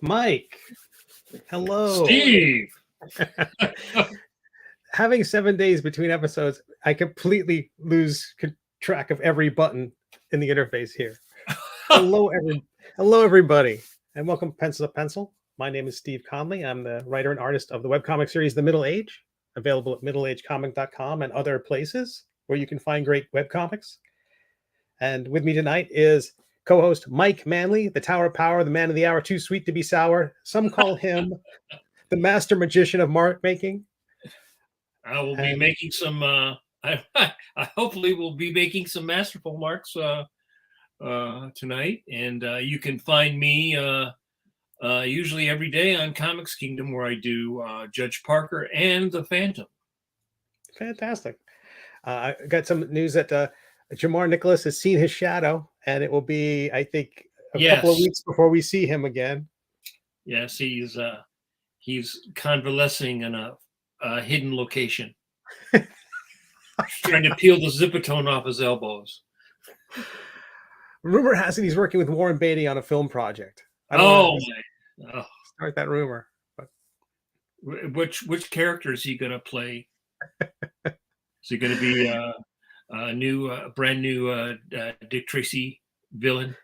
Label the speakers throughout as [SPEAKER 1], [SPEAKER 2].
[SPEAKER 1] Mike, hello.
[SPEAKER 2] Steve.
[SPEAKER 1] Having 7 days between episodes, I completely lose track of every button in the interface here. Hello, everybody, and welcome to Pencil to Pencil. My name is Steve Conley. I'm the writer and artist of the webcomic series The Middle Age, available at middleagecomic.com and other places where you can find great webcomics. And with me tonight is co-host Mike Manley, the Tower of Power, the man of the hour, too sweet to be sour. Some call him the master magician of mark making.
[SPEAKER 2] I will be making some. I hopefully will be making some masterful marks tonight, and you can find me usually every day on Comics Kingdom, where I do Judge Parker and the Phantom.
[SPEAKER 1] Fantastic. I got some news that JAMAR Nicholas has seen his shadow, and it will be, I think, a couple of weeks before we see him again.
[SPEAKER 2] Yes, he's convalescing in a hidden location, trying to peel the zipatone off his elbows.
[SPEAKER 1] Rumor has it he's working with Warren Beatty on a film project. Start that rumor.
[SPEAKER 2] But which character is he going to play? Is he going to be a brand new Dick Tracy villain?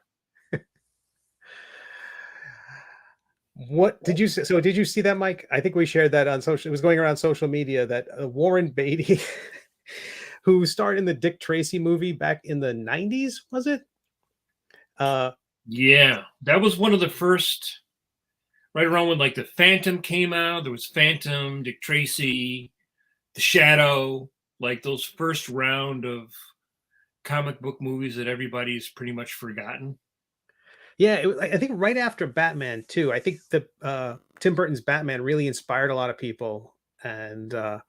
[SPEAKER 1] What did you see? So did you see that, Mike? I think we shared that on social. It was going around social media that Warren Beatty, who starred in the Dick Tracy movie back in the 90s, was it?
[SPEAKER 2] Yeah, that was one of the first, right around when like the Phantom came out. There was Phantom, Dick Tracy, The Shadow, like those first round of comic book movies that everybody's pretty much forgotten.
[SPEAKER 1] Yeah, I think right after Batman too. I think the Tim Burton's Batman really inspired a lot of people, and
[SPEAKER 2] got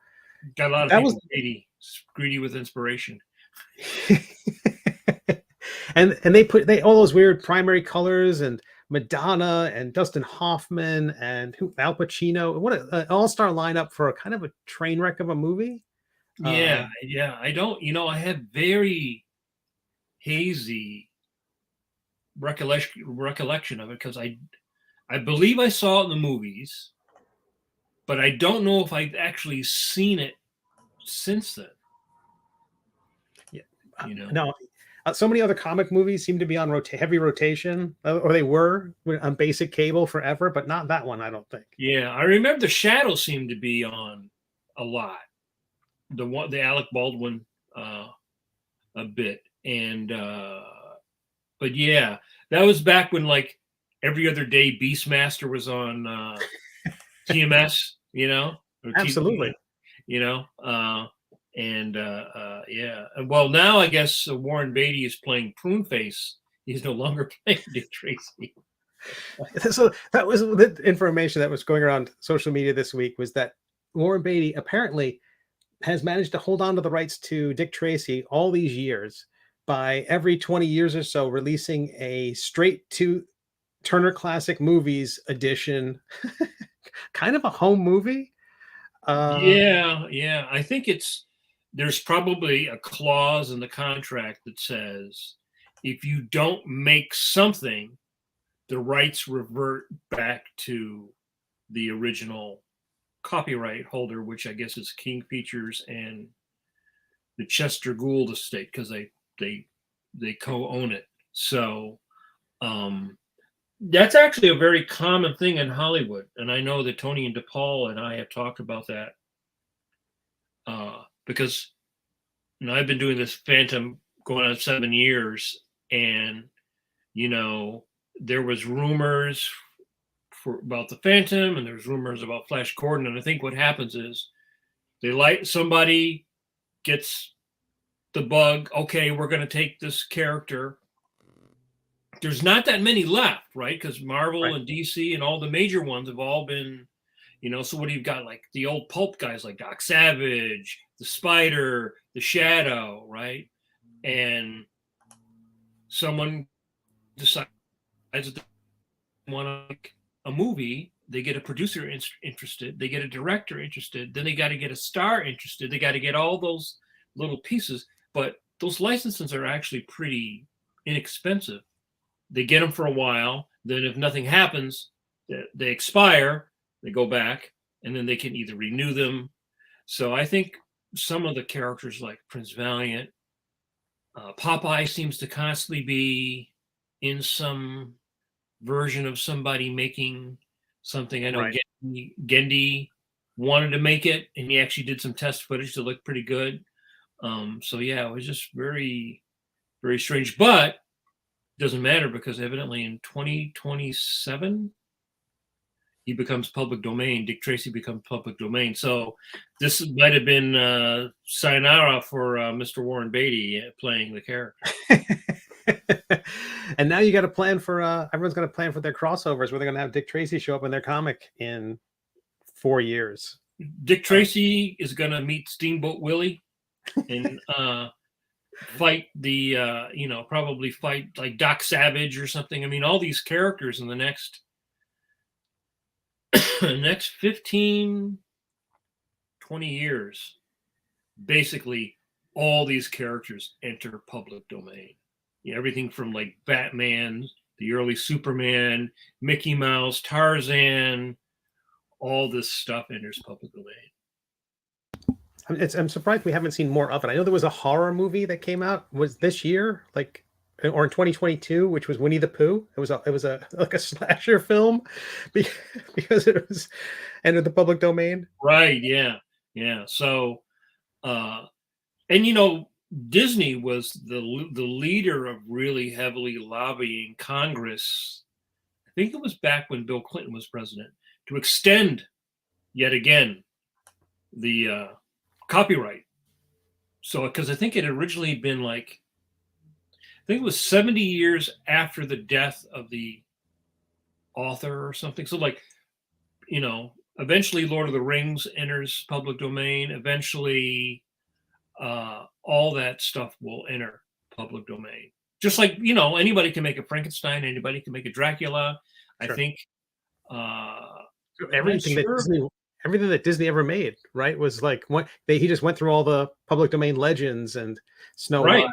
[SPEAKER 2] a lot of people greedy with inspiration.
[SPEAKER 1] and they put all those weird primary colors and Madonna and Dustin Hoffman and Al Pacino. What an all-star lineup for a kind of a train wreck of a movie.
[SPEAKER 2] Yeah. I don't. I had very hazy recollection of it because I believe I saw it in the movies, but I don't know if I've actually seen it since then.
[SPEAKER 1] Yeah, no. So many other comic movies seem to be on heavy rotation, or they were on basic cable forever, but not that one, I don't think.
[SPEAKER 2] Yeah, I remember The Shadow seemed to be on a lot. The Alec Baldwin a bit, and but yeah, that was back when like every other day Beastmaster was on TMS,
[SPEAKER 1] Absolutely,
[SPEAKER 2] and yeah. Well, now I guess Warren Beatty is playing Pruneface. He's no longer playing Dick Tracy.
[SPEAKER 1] So that was the information that was going around social media this week, was that Warren Beatty apparently has managed to hold on to the rights to Dick Tracy all these years by every 20 years or so releasing a straight to Turner Classic Movies edition, kind of a home movie.
[SPEAKER 2] Yeah. I think there's probably a clause in the contract that says if you don't make something, the rights revert back to the original copyright holder, which I guess is King Features and the Chester Gould estate, because they co-own it. So that's actually a very common thing in Hollywood, and I know that Tony and DePaul and I have talked about that because I've been doing this Phantom going on 7 years, and there was rumors about the Phantom, and there's rumors about Flash Gordon, and I think what happens is somebody gets the bug. Okay, we're going to take this character. There's not that many left, right? Because Marvel and DC and all the major ones have all been, so what do you got? Like the old pulp guys like Doc Savage, the Spider, the Shadow, right? And someone decides that they want to make a movie. They get a producer interested. They get a director interested. Then they got to get a star interested. They got to get all those little pieces. But those licenses are actually pretty inexpensive. They get them for a while. Then if nothing happens, they expire, they go back, and then they can either renew them. So I think some of the characters like Prince Valiant, Popeye seems to constantly be in some version of somebody making something. I know
[SPEAKER 1] Right.
[SPEAKER 2] Gendy wanted to make it, and he actually did some test footage that looked pretty good. So yeah, it was just very, very strange, but doesn't matter because evidently in 2027 he becomes public domain. Dick Tracy becomes public domain. So this might have been sayonara for Mr. Warren Beatty playing the character.
[SPEAKER 1] And now you got to plan for everyone's going to plan for their crossovers where they're going to have Dick Tracy show up in their comic in 4 years.
[SPEAKER 2] Dick Tracy is going to meet Steamboat Willie and fight the probably fight like Doc Savage or something. I mean, all these characters in the next 15, 20 years, basically all these characters enter public domain. Yeah, everything from like Batman, the early Superman, Mickey Mouse, Tarzan, all this stuff enters public domain.
[SPEAKER 1] I'm surprised we haven't seen more of it. I know there was a horror movie that came out was this year, like or in 2022, which was Winnie the Pooh. It was a like a slasher film because it was entered the public domain.
[SPEAKER 2] Right. Yeah. Yeah. So, and Disney was the leader of really heavily lobbying Congress. I think it was back when Bill Clinton was president to extend yet again the copyright. So, because I think it had originally been like, I think it was 70 years after the death of the author or something. So, like, eventually Lord of the Rings enters public domain. Eventually, all that stuff will enter public domain. Just like, anybody can make a Frankenstein, anybody can make a Dracula. Sure. I think
[SPEAKER 1] everything that Disney ever made, right, was like he just went through all the public domain legends and Snow White,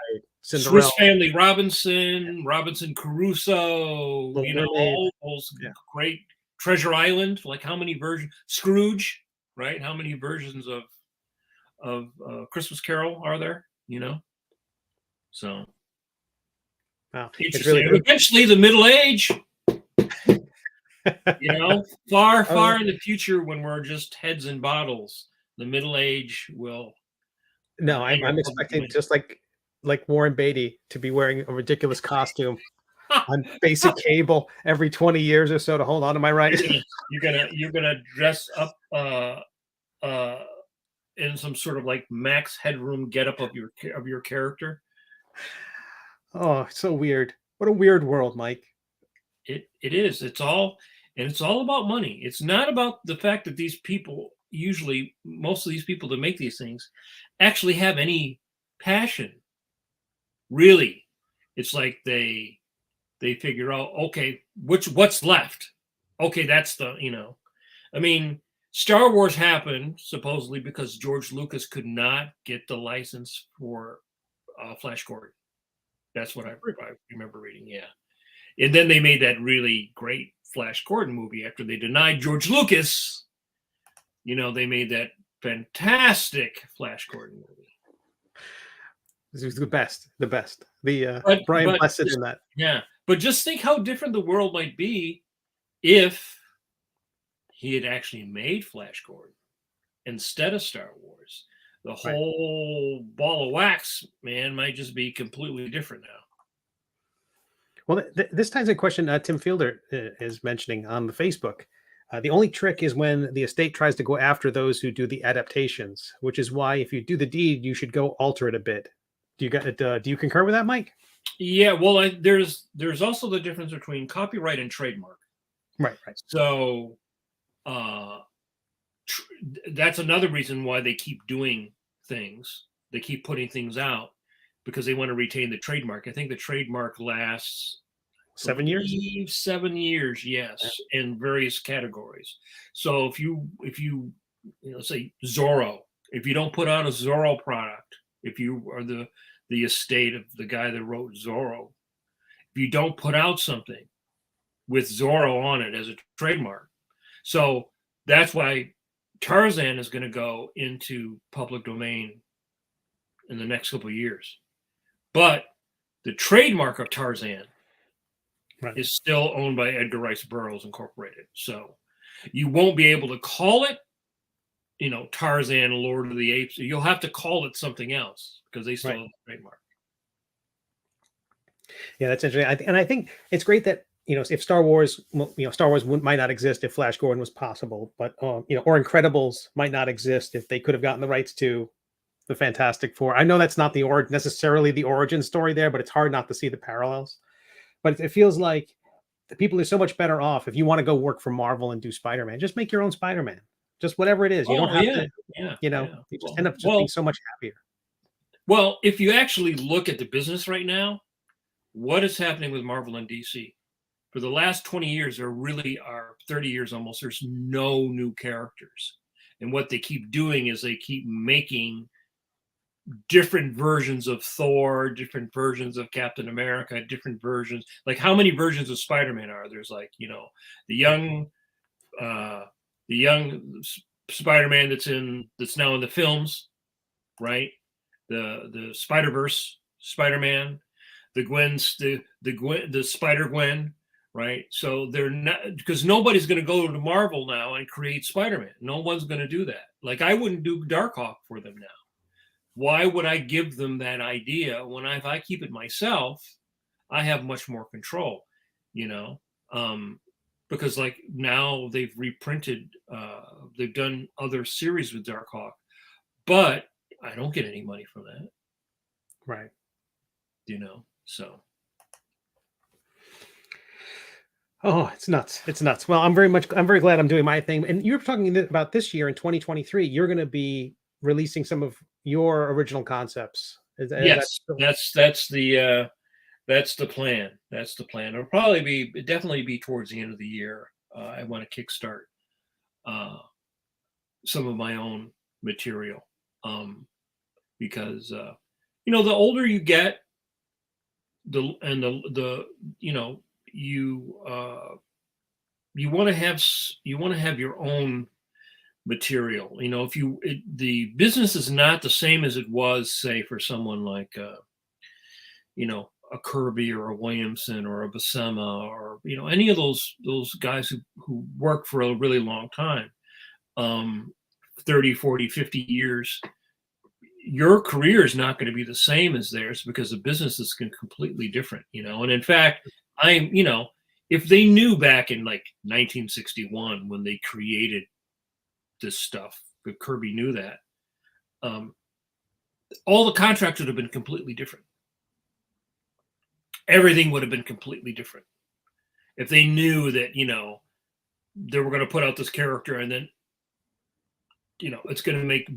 [SPEAKER 1] Cinderella,
[SPEAKER 2] Swiss Family Robinson, Robinson Crusoe, all those great Treasure Island. Like how many versions? Scrooge, right? How many versions of Christmas Carol are there? So
[SPEAKER 1] wow,
[SPEAKER 2] eventually the Middle Age. Far in the future when we're just heads in bottles, the Middle Age will.
[SPEAKER 1] No, I'm expecting just like Warren Beatty to be wearing a ridiculous costume on basic cable every 20 years or so to hold on to my rights.
[SPEAKER 2] You're gonna dress up in some sort of like Max Headroom getup of your character.
[SPEAKER 1] Oh, so weird. What a weird world, Mike.
[SPEAKER 2] It is. It's all about money. It's not about the fact that these people, usually most of these people that make these things, actually have any passion. Really, it's like they figure out, okay, what's left. Okay, that's I mean, Star Wars happened supposedly because George Lucas could not get the license for Flash Gordon. That's what I remember reading. Yeah. And then they made that really great Flash Gordon movie after they denied George Lucas. They made that fantastic Flash Gordon movie.
[SPEAKER 1] This was the best. The Brian Blessed in that.
[SPEAKER 2] Yeah. But just think how different the world might be if he had actually made Flash Gordon instead of Star Wars. The whole ball of wax, man, might just be completely different now.
[SPEAKER 1] Well, this ties in a question Tim Fielder is mentioning on the Facebook. The only trick is when the estate tries to go after those who do the adaptations, which is why if you do the deed, you should go alter it a bit. Do you concur with that, Mike?
[SPEAKER 2] Yeah, well, there's also the difference between copyright and trademark.
[SPEAKER 1] Right.
[SPEAKER 2] So that's another reason why they keep doing things. They keep putting things out because they want to retain the trademark. I think the trademark lasts
[SPEAKER 1] 7 years.
[SPEAKER 2] 7 years, yes, in various categories. So if you say Zorro, if you don't put out a Zorro product, if you are the estate of the guy that wrote Zorro, if you don't put out something, with Zorro on it as a trademark. So that's why Tarzan is going to go into public domain in the next couple of years. But the trademark of Tarzan is still owned by Edgar Rice Burroughs Incorporated. So you won't be able to call it, Tarzan, Lord of the Apes. You'll have to call it something else because they still own the trademark.
[SPEAKER 1] Yeah, that's interesting. And I think it's great that, if Star Wars, might not exist if Flash Gordon was possible, but, or Incredibles might not exist if they could have gotten the rights to the Fantastic Four. I know that's not necessarily the origin story there, but it's hard not to see the parallels. But it feels like the people are so much better off if you want to go work for Marvel and do Spider-Man. Just make your own Spider-Man. Just whatever it is. You don't have to, you just end up just being so much happier.
[SPEAKER 2] Well, if you actually look at the business right now, what is happening with Marvel and DC? For the last 20 years, there really are 30 years almost, there's no new characters. And what they keep doing is they keep making different versions of Thor, different versions of Captain America, different versions. Like, how many versions of Spider-Man are there's like, the young Spider-Man that's now in the films, right? The Spider-Verse Spider-Man, the Spider-Gwen, right? So they're not, because nobody's going to go to Marvel now and create Spider-Man. No one's going to do that. Like, I wouldn't do Darkhawk for them now. Why would I give them that idea when if I keep it myself, I have much more control, because like now they've reprinted, they've done other series with Darkhawk, but I don't get any money from that.
[SPEAKER 1] Right.
[SPEAKER 2] So.
[SPEAKER 1] Oh, it's nuts. It's nuts. Well, I'm very glad I'm doing my thing. And you were talking about this year in 2023, you're going to be releasing some of your original concepts.
[SPEAKER 2] Yes, that's the plan. That's the plan. It'll definitely be towards the end of the year. I want to kickstart some of my own material, because the older you get, you want to have your own material. The business is not the same as it was, say, for someone like a Kirby or a Williamson or a Buscema or any of those guys who work for a really long time, 30, 40, 50 years. Your career is not going to be the same as theirs because the business is completely different, and in fact, if they knew back in like 1961 when they created this stuff, if Kirby knew that, all the contracts would have been completely different. Everything would have been completely different if they knew that, they were going to put out this character and then, it's going to make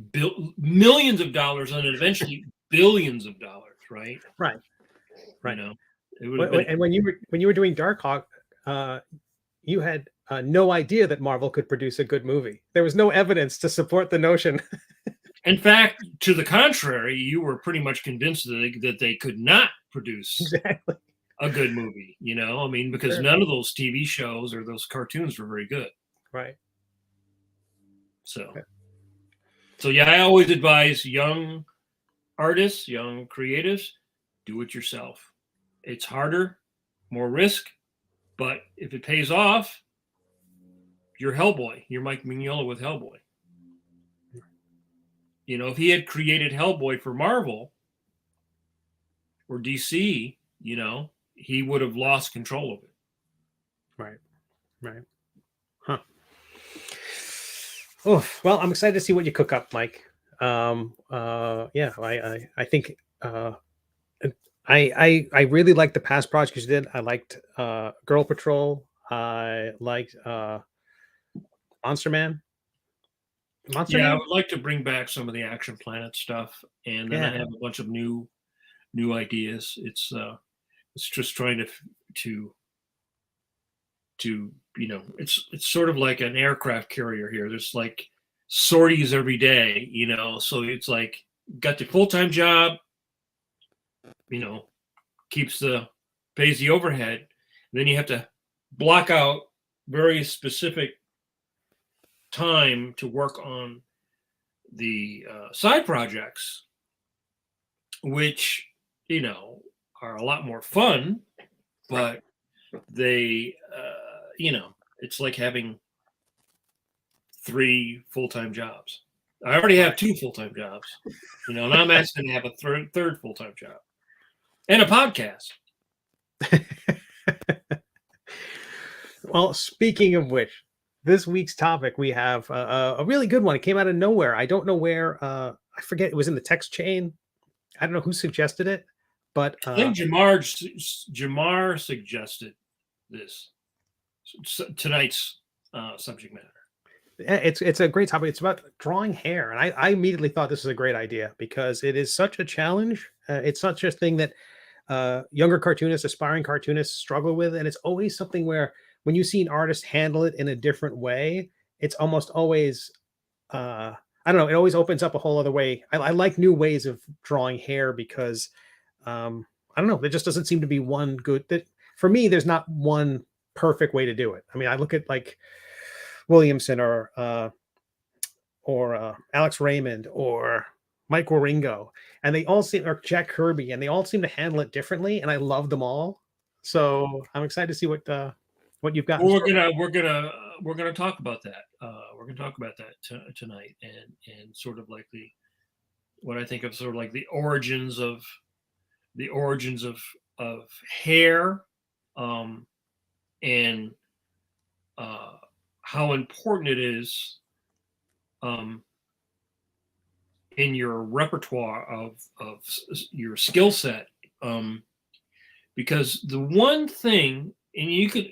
[SPEAKER 2] millions of dollars and eventually billions of dollars, right?
[SPEAKER 1] Right.
[SPEAKER 2] It would have been...
[SPEAKER 1] And when you were doing Darkhawk, you had no idea that Marvel could produce a good movie. There was no evidence to support the notion.
[SPEAKER 2] In fact, to the contrary, you were pretty much convinced that they could not produce a good movie, because none of those TV shows or those cartoons were very good.
[SPEAKER 1] Right.
[SPEAKER 2] So yeah, I always advise young artists, young creatives, do it yourself. It's harder, more risk, but if it pays off, you're Hellboy. You're Mike Mignola with Hellboy. If he had created Hellboy for Marvel or DC, he would have lost control of it.
[SPEAKER 1] Right. Huh. Oh, well, I'm excited to see what you cook up, Mike. I think I really liked the past projects you did. I liked Girl Patrol. I liked Monster Man.
[SPEAKER 2] I would like to bring back some of the Action Planet stuff, and then I have a bunch of new ideas. It's just trying to it's sort of like an aircraft carrier here. There's like sorties every day, so it's like got the full-time job, pays the overhead, and then you have to block out very specific time to work on the side projects, which, you know, are a lot more fun, but they, you know, it's like having 3 full-time jobs. I already have 2 full-time jobs, you know, and I'm asking to have a third full-time job and a podcast.
[SPEAKER 1] Well, speaking of which, this week's topic, we have a really good one. It came out of nowhere. I don't know where. I forget. It was in the text chain. I don't know who suggested it, but
[SPEAKER 2] I think Jamar suggested this tonight's subject matter.
[SPEAKER 1] It's a great topic. It's about drawing hair, and I immediately thought this was a great idea because it is such a challenge. It's such a thing that younger cartoonists, aspiring cartoonists struggle with, and it's always something where when you see an artist handle it in a different way, it's almost always I don't know. It always opens up a whole other way. I like new ways of drawing hair because I don't know. There just doesn't seem to be one good. That for me, there's not one perfect way to do it. I mean, I look at like Williamson or Alex Raymond or Mike Waringo, and they all seem, or Jack Kirby, and they all seem to handle it differently, and I love them all. So I'm excited to see what you've got.
[SPEAKER 2] Well, we're gonna talk about that. We're gonna talk about that tonight, and sort of like what I think of sort of like the origins of hair, and how important it is in your repertoire of your skill set, because the one thing, and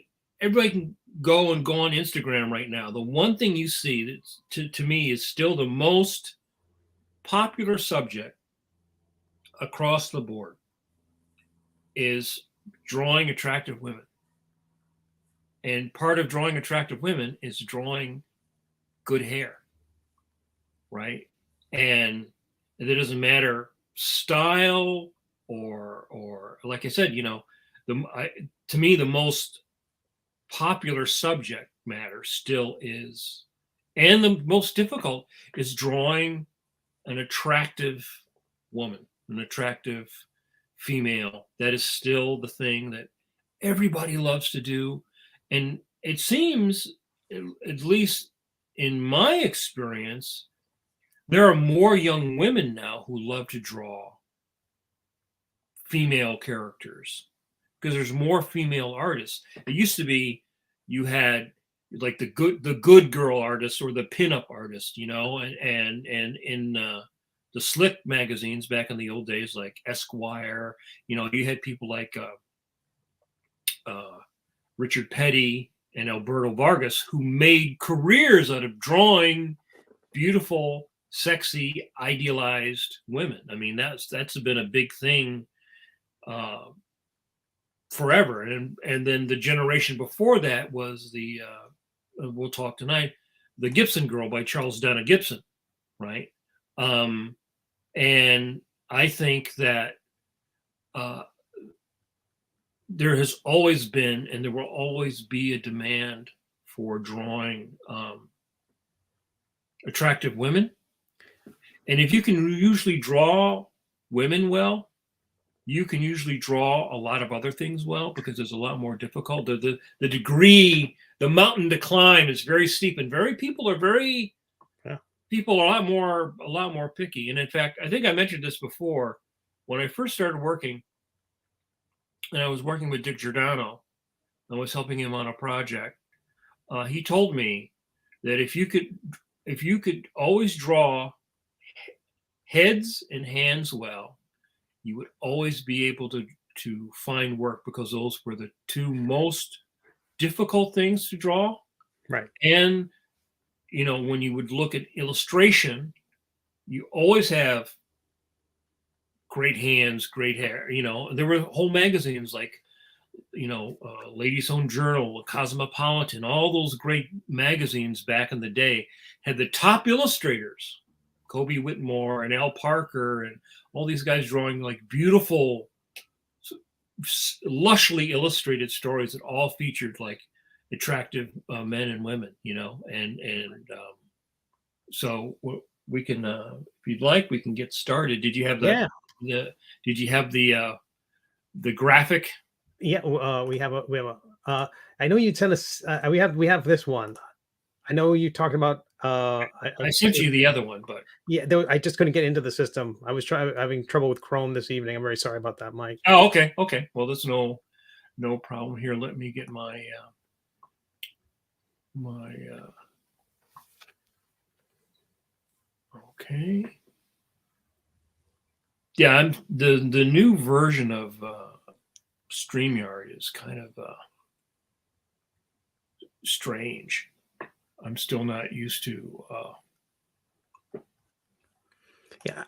[SPEAKER 2] everybody can go on Instagram right now, the one thing you see that to me is still the most popular subject across the board is drawing attractive women. And part of drawing attractive women is drawing good hair, right? And it doesn't matter style or like I said, you know, to me the most popular subject matter still is, and the most difficult is drawing an attractive woman, an attractive female. That is still the thing that everybody loves to do. And it seems, at least in my experience, there are more young women now who love to draw female characters because there's more female artists. It used to be you had like the good girl artist or the pinup artist, you know, and in the slick magazines back in the old days, like Esquire, you know, you had people like Richard Petty and Alberto Vargas who made careers out of drawing beautiful, sexy, idealized women. I mean, that's been a big thing forever. And then the generation before that was the we'll talk tonight, the Gibson Girl by Charles Dana Gibson, right? And I think that there has always been, and there will always be, a demand for drawing attractive women. And if you can usually draw women well, you can usually draw a lot of other things well, because it's a lot more difficult. The degree, the mountain to climb is very steep, and people are a lot more picky. And in fact, I think I mentioned this before, when I first started working, and I was working with Dick Giordano, I was helping him on a project. He told me that if you could always draw heads and hands well, you would always be able to find work, because those were the two most difficult things to draw.
[SPEAKER 1] Right.
[SPEAKER 2] And, you know, when you would look at illustration, you always have great hands, great hair. You know, there were whole magazines like, you know, Ladies' Own Journal, Cosmopolitan, all those great magazines back in the day had the top illustrators, Kobe Whitmore and Al Parker, and all these guys drawing like beautiful, lushly illustrated stories that all featured like attractive men and women, and so we can, if you'd like, we can get started. Did you have
[SPEAKER 1] Yeah.
[SPEAKER 2] did you have the graphic?
[SPEAKER 1] Yeah. I know you sent us. We have this one. I know you talking about.
[SPEAKER 2] I sent you the other one, but
[SPEAKER 1] Yeah, I just couldn't get into the system. I was having trouble with Chrome this evening. I'm very sorry about that, Mike.
[SPEAKER 2] oh, okay. Well, there's no problem here. Let me get my my okay. Yeah, I'm the new version of StreamYard is kind of strange. I'm still not used to.
[SPEAKER 1] Yeah,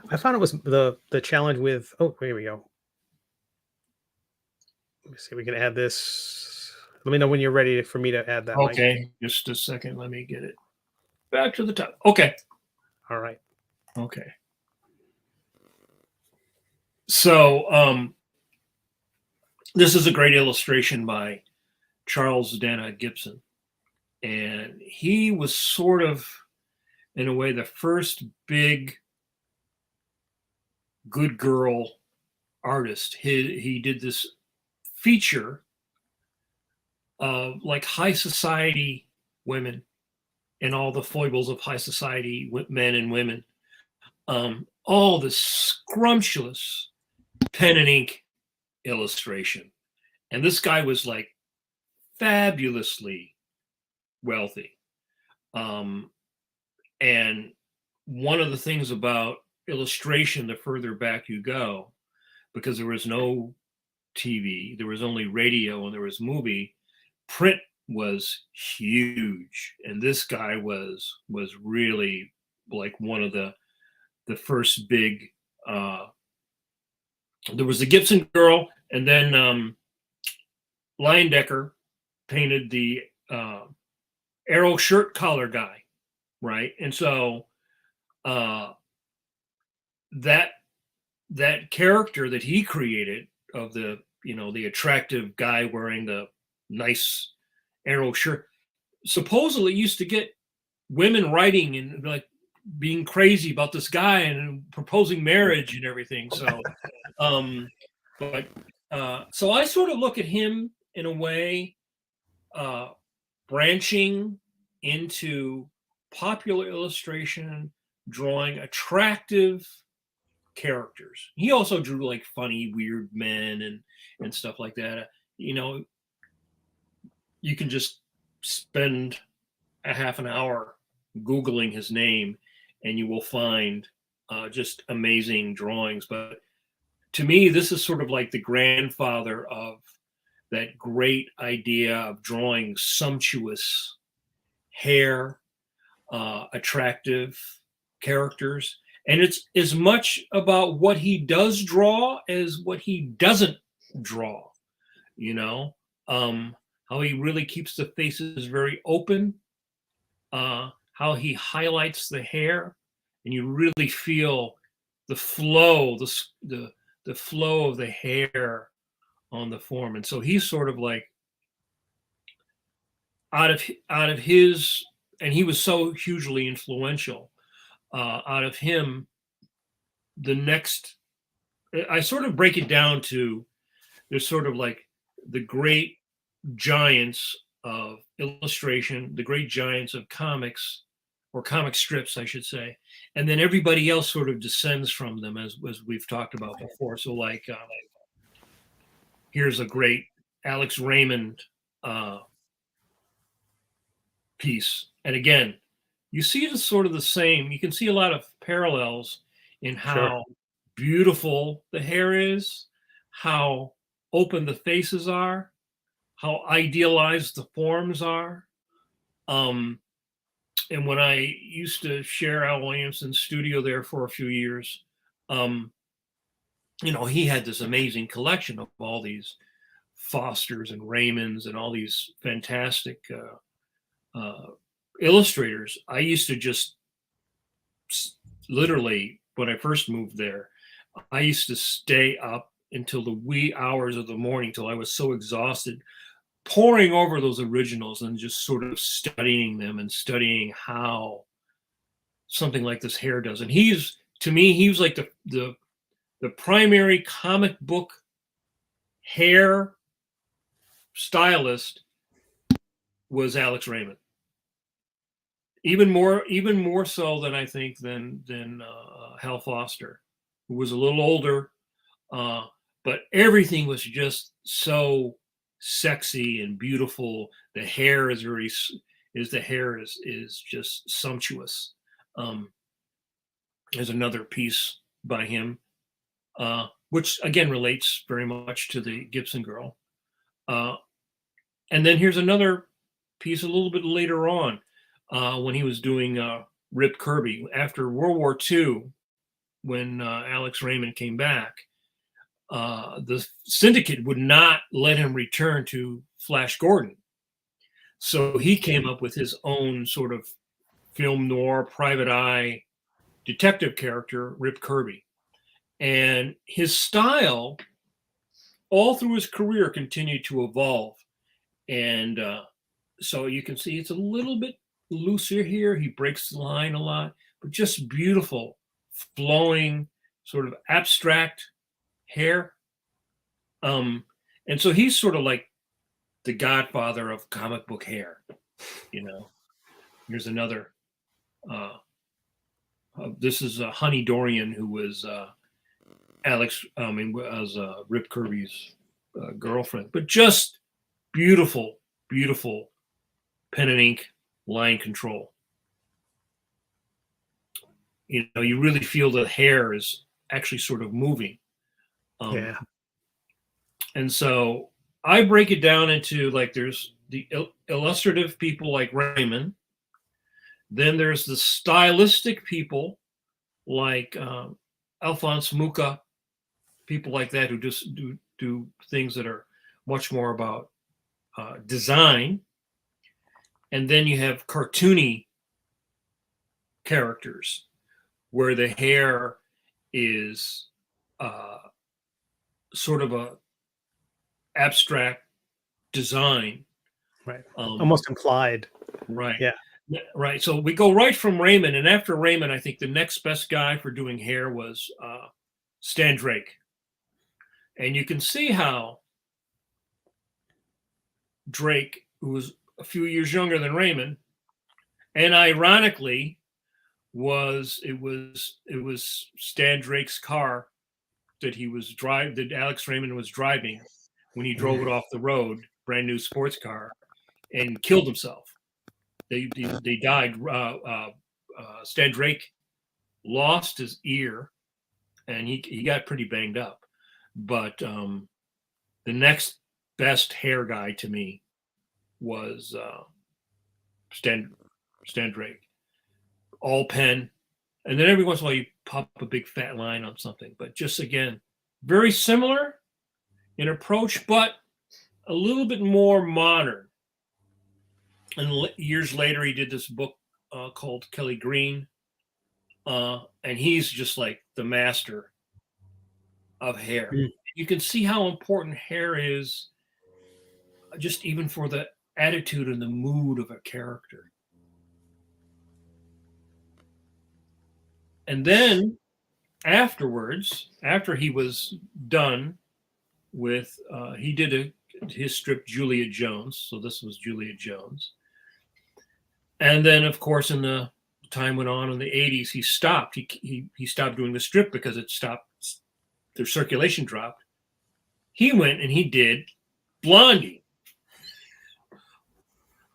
[SPEAKER 1] I found it was the challenge with. Oh, here we go. Let me see. If we can add this. Let me know when you're ready for me to add that, Mike.
[SPEAKER 2] Okay, just a second. Let me get it back to the top. Okay.
[SPEAKER 1] All right.
[SPEAKER 2] Okay. So this is a great illustration by Charles Dana Gibson. And he was sort of, in a way, the first big good girl artist. He did this feature of like high society women and all the foibles of high society men and women. All this scrumptious pen and ink illustration. And this guy was like fabulously wealthy. And one of the things about illustration, the further back you go, because there was no TV, there was only radio, and there was movie, print was huge. And this guy was really like one of the first big. There was the Gibson girl, and then Leyendecker painted the arrow shirt collar guy, right? And so that character that he created of the the attractive guy wearing the nice arrow shirt supposedly used to get women writing and like being crazy about this guy and proposing marriage and everything. So so I sort of look at him in a way branching into popular illustration, drawing attractive characters. He also drew like funny, weird men and stuff like that. You can just spend a half an hour Googling his name and you will find just amazing drawings. But to me, this is sort of like the grandfather of that great idea of drawing sumptuous hair, attractive characters. And it's as much about what he does draw as what he doesn't draw, how he really keeps the faces very open, how he highlights the hair, and you really feel the flow, the flow of the hair on the form. And so he's sort of like out of his, and he was so hugely influential. Out of him, the next, I sort of break it down to there's sort of like the great giants of illustration, the great giants of comics, or comic strips, I should say, and then everybody else sort of descends from them, as we've talked about before. So like here's a great Alex Raymond piece, and again, you see it as sort of the same. You can see a lot of parallels in how beautiful the hair is, how open the faces are, how idealized the forms are. And when I used to share Al Williamson's studio there for a few years, he had this amazing collection of all these Fosters and Raymonds and all these fantastic illustrators. I used to just literally, when I first moved there, I used to stay up until the wee hours of the morning till I was so exhausted poring over those originals and just sort of studying them and studying how something like this hair does. And to me, he was like the primary comic book hair stylist was Alex Raymond. Even more so than I think than Hal Foster, who was a little older, but everything was just so sexy and beautiful. The hair is just sumptuous. There's another piece by him, which again relates very much to the Gibson Girl. And then here's another piece a little bit later on, when he was doing Rip Kirby after World War II, when Alex Raymond came back. The syndicate would not let him return to Flash Gordon. So he came up with his own sort of film noir, private eye detective character, Rip Kirby. And his style, all through his career, continued to evolve. And so you can see it's a little bit looser here. He breaks the line a lot, but just beautiful, flowing, sort of abstract hair. And so he's sort of like the godfather of comic book hair, you know. Here's another. This is Honey Dorian, who was Rip Kirby's girlfriend, but just beautiful, beautiful pen and ink line control. You know, you really feel the hair is actually sort of moving.
[SPEAKER 1] Yeah.
[SPEAKER 2] And so I break it down into, like, there's the illustrative people like Raymond. Then there's the stylistic people like Alphonse Mucha, people like that who just do things that are much more about design. And then you have cartoony characters where the hair is sort of a abstract design,
[SPEAKER 1] right? Almost implied,
[SPEAKER 2] right?
[SPEAKER 1] Yeah,
[SPEAKER 2] right. So we go right from Raymond, and after Raymond, I think the next best guy for doing hair was Stan Drake, and you can see how Drake, who was a few years younger than Raymond, and ironically, it was Stan Drake's car that Alex Raymond was driving when he drove it off the road, brand new sports car, and killed himself. They died. Stan Drake lost his ear, and he got pretty banged up. But the next best hair guy to me was Stan Drake. All pen, and then every once in a while you pop a big fat line on something. But just, again, very similar in approach, but a little bit more modern. And years later, he did this book called Kelly Green, and he's just like the master of hair. You can see how important hair is, just even for the attitude and the mood of a character. And then afterwards, after he was done with, he did his strip Julia Jones. So this was Julia Jones. And then, of course, in the time went on in the 80s, he stopped. He stopped doing the strip because it stopped. Their circulation dropped. He went and he did Blondie.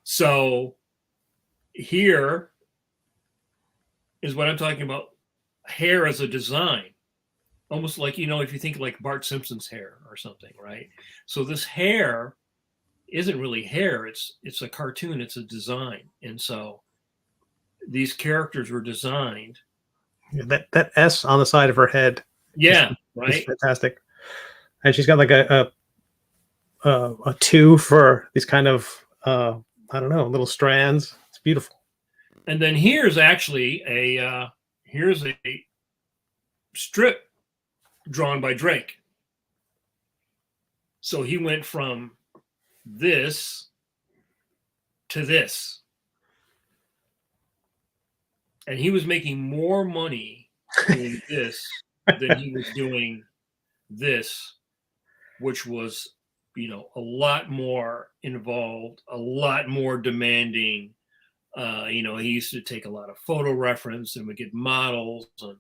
[SPEAKER 2] So here is what I'm talking about. Hair as a design, almost like, if you think like Bart Simpson's hair or something, right? So this hair isn't really hair, it's a cartoon, it's a design. And so these characters were designed.
[SPEAKER 1] Yeah, that S on the side of her head,
[SPEAKER 2] right,
[SPEAKER 1] fantastic. And she's got like a 2 for these kind of I don't know, little strands. It's beautiful.
[SPEAKER 2] And then here's actually a strip drawn by Drake. So he went from this to this. And he was making more money doing this than he was doing this, which was, you know, a lot more involved, a lot more demanding. You know, he used to take a lot of photo reference and would get models, and,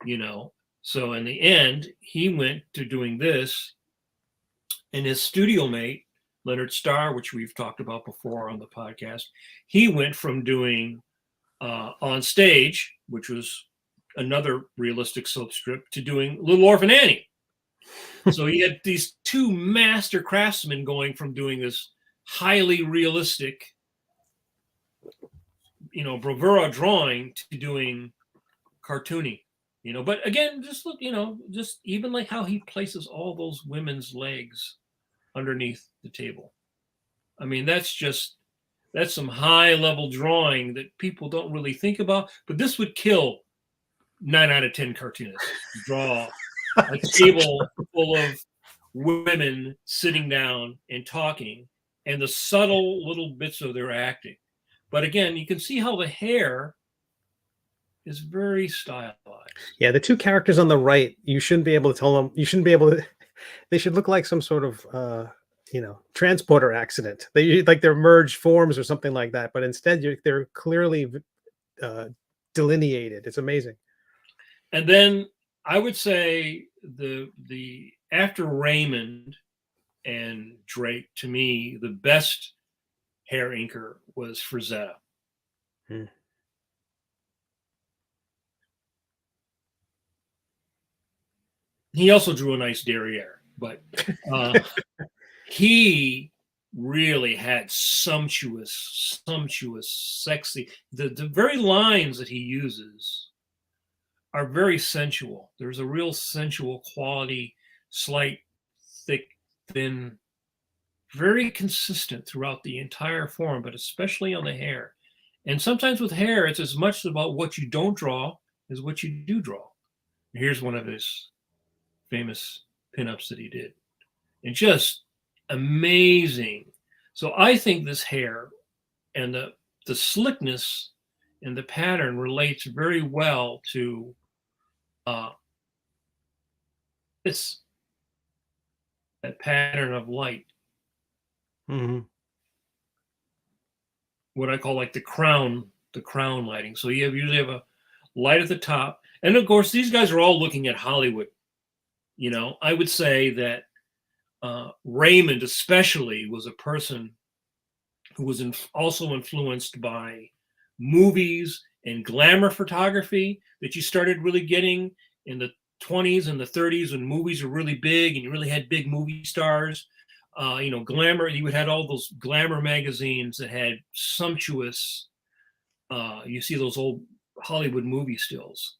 [SPEAKER 2] you know, so in the end, he went to doing this, and his studio mate, Leonard Starr, which we've talked about before on the podcast, he went from doing On Stage, which was another realistic soap strip, to doing Little Orphan Annie. So he had these two master craftsmen going from doing this highly realistic, you know, bravura drawing to doing cartoony, you know. But again, just look, you know, just even like how he places all those women's legs underneath the table. I mean, that's some high level drawing that people don't really think about. But this would kill 9 out of 10 cartoonists. Draw a table full of women sitting down and talking, and the subtle little bits of their acting. But again, you can see how the hair is very stylized.
[SPEAKER 1] Yeah, the two characters on the right, you shouldn't be able to tell them. You shouldn't be able to. They should look like some sort of, you know, transporter accident. They like they're merged forms or something like that. But instead, they're clearly delineated. It's amazing.
[SPEAKER 2] And then I would say the after Raymond and Drake, to me, the best hair inker was Frazetta.
[SPEAKER 1] Hmm.
[SPEAKER 2] He also drew a nice derriere, but he really had sumptuous, sexy. The very lines that he uses are very sensual. There's a real sensual quality, slight, thick, thin, very consistent throughout the entire form, but especially on the hair. And sometimes with hair, it's as much about what you don't draw as what you do draw. Here's one of his famous pinups that he did. And just amazing. So I think this hair and the slickness and the pattern relates very well to this, that pattern of light.
[SPEAKER 1] Mm-hmm.
[SPEAKER 2] What I call like the crown lighting. So you usually have a light at the top. And of course, these guys are all looking at Hollywood. You know, I would say that Raymond especially was a person who was also influenced by movies and glamour photography that you started really getting in the 20s and the 30s when movies were really big and you really had big movie stars. You know, glamour, you would have all those glamour magazines that had sumptuous, you see those old Hollywood movie stills.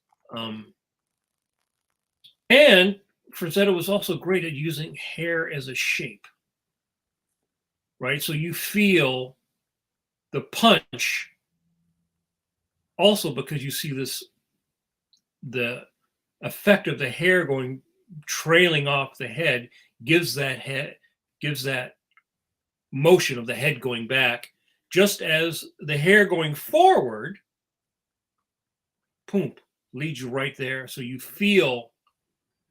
[SPEAKER 2] And Frazetta was also great at using hair as a shape, right? So you feel the punch also because you see the effect of the hair going, trailing off the head gives that motion of the head going back, just as the hair going forward, boom, leads you right there. So you feel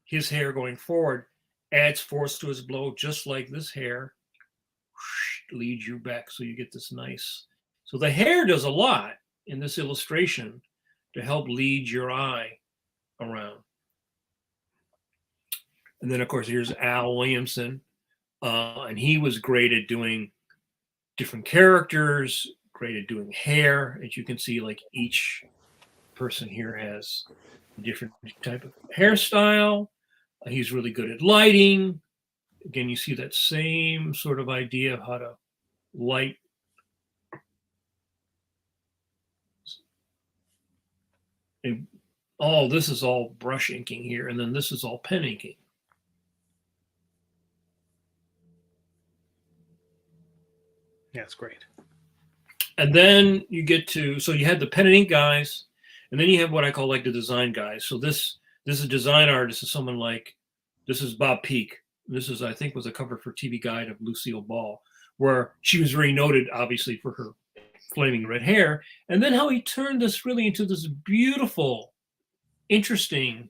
[SPEAKER 2] his hair going forward adds force to his blow, just like this hair leads you back. So you get this nice. So the hair does a lot in this illustration to help lead your eye around. And then, of course, here's Al Williamson. And he was great at doing different characters, great at doing hair. As you can see, like each person here has a different type of hairstyle. He's really good at lighting. Again, you see that same sort of idea of how to light. And this is all brush inking here, and then this is all pen inking.
[SPEAKER 1] Yeah, it's great. And
[SPEAKER 2] then you get to, so you had the pen and ink guys, and then you have what I call like the design guys. So this is a design artist. This is someone like, this is Bob Peak. This is, I think, was a cover for TV Guide of Lucille Ball. where she was very noted, obviously, for her flaming red hair, and then how he turned this really into this beautiful, interesting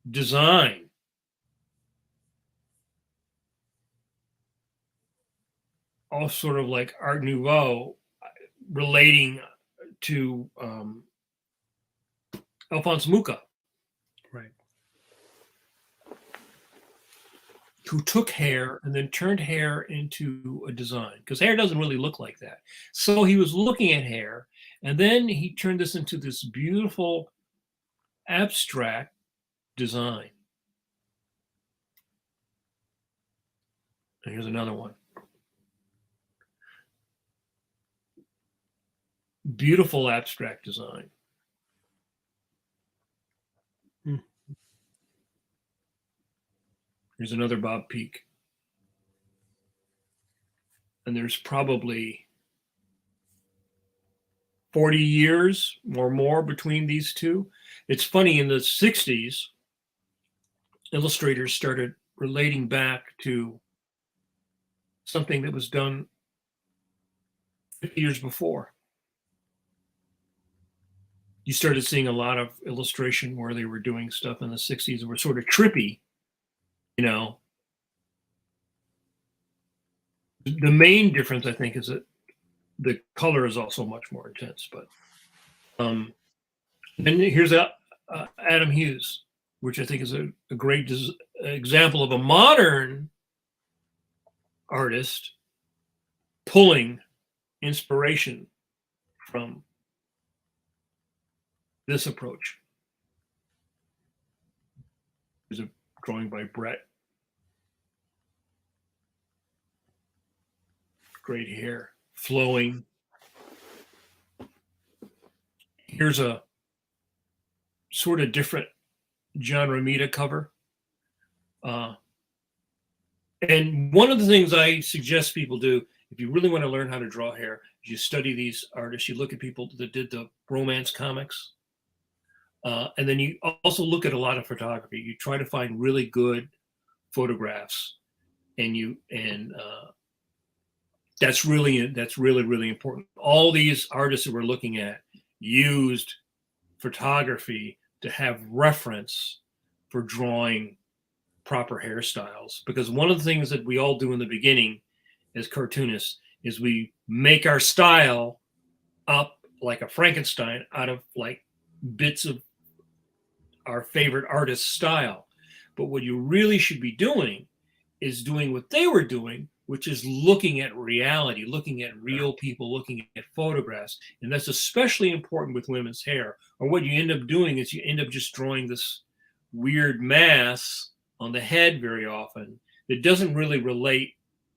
[SPEAKER 2] design. All sort of like Art Nouveau, relating to Alphonse Mucha,
[SPEAKER 1] Right.
[SPEAKER 2] who took hair and then turned hair into a design, because hair doesn't really look like that. So he was looking at hair, and then he turned this into this beautiful abstract design. And here's another one. Beautiful abstract design. Here's another Bob Peak. And there's probably 40 years or more between these two. It's funny, in the 60s, illustrators started relating back to something that was done 50 years before. You started seeing a lot of illustration where they were doing stuff in the 60s that were sort of trippy, you know. The main difference, I think, is that the color is also much more intense. But and here's Adam Hughes, which I think is a great example of a modern artist pulling inspiration from this approach. There's a drawing by Brett. Great hair, flowing. Here's a sort of different John Romita cover. And one of the things I suggest people do, if you really want to learn how to draw hair, is you study these artists. You look at people that did the romance comics. And then you also look at a lot of photography. You try to find really good photographs, and that's really important. All these artists that we're looking at used photography to have reference for drawing proper hairstyles, because one of the things that we all do in the beginning as cartoonists is we make our style up like a Frankenstein out of like bits of our favorite artist's style. But what you really should be doing is doing what they were doing, which is looking at reality, looking at real people, looking at photographs. And that's especially important with women's hair. Or what you end up doing is you end up just drawing this weird mass on the head very often that doesn't really relate,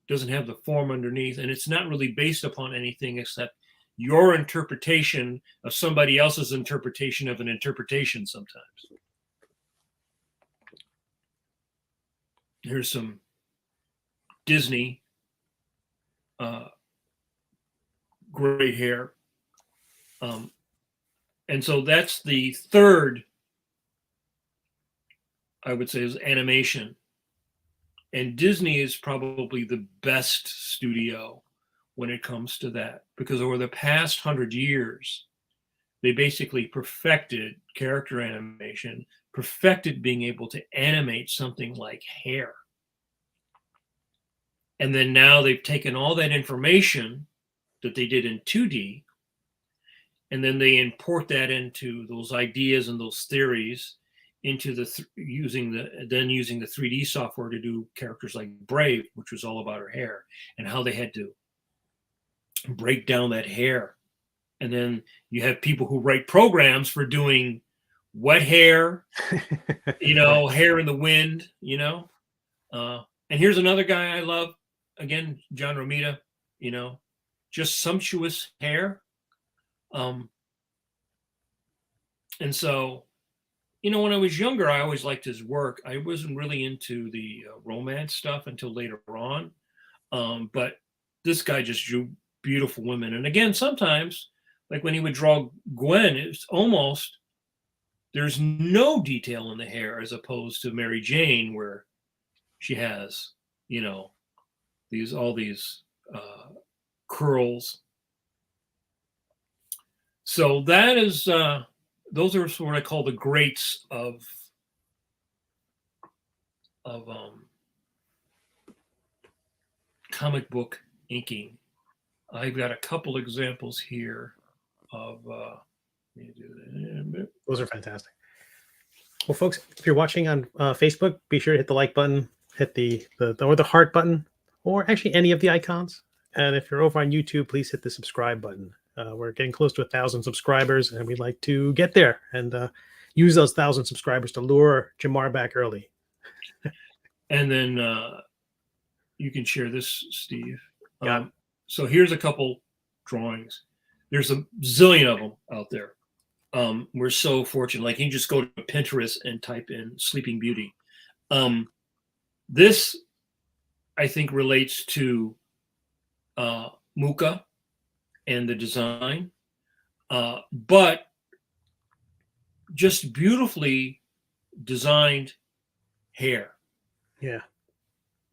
[SPEAKER 2] doesn't have the form underneath, and it's not really based upon anything except your interpretation of somebody else's interpretation of an interpretation sometimes. Here's some Disney, great hair. And so that's the third, I would say, is animation. And Disney is probably the best studio when it comes to that, because over the past 100 years, they basically perfected character animation, perfected being able to animate something like hair. And then now they've taken all that information that they did in 2D, and then they import that into those ideas and those theories into the using the 3D software to do characters like Brave, which was all about her hair and how they had to break down that hair. And then you have people who write programs for doing wet hair, hair in the wind, And here's another guy I love, again, John Romita, just sumptuous hair. And so, when I was younger, I always liked his work. I wasn't really into the romance stuff until later on. But this guy just drew beautiful women. And again, sometimes, like when he would draw Gwen, it's almost, there's no detail in the hair, as opposed to Mary Jane, where she has, all these curls. So that is those are what I call the greats of comic book inking. I've got a couple examples here of. Let me do that in a bit.
[SPEAKER 1] Those are fantastic. Well, folks, if you're watching on Facebook, be sure to hit the like button, hit the or the heart button, or actually any of the icons. And if you're over on YouTube, please hit the subscribe button. We're getting close to 1,000 subscribers, and we'd like to get there and use those 1,000 subscribers to lure Jamar back early.
[SPEAKER 2] And then you can share this, Steve.
[SPEAKER 1] Got it.
[SPEAKER 2] So here's a couple drawings. There's a zillion of them out there. We're so fortunate. Like, you can just go to Pinterest and type in Sleeping Beauty. This, I think, relates to Muka and the design, but just beautifully designed hair.
[SPEAKER 1] Yeah.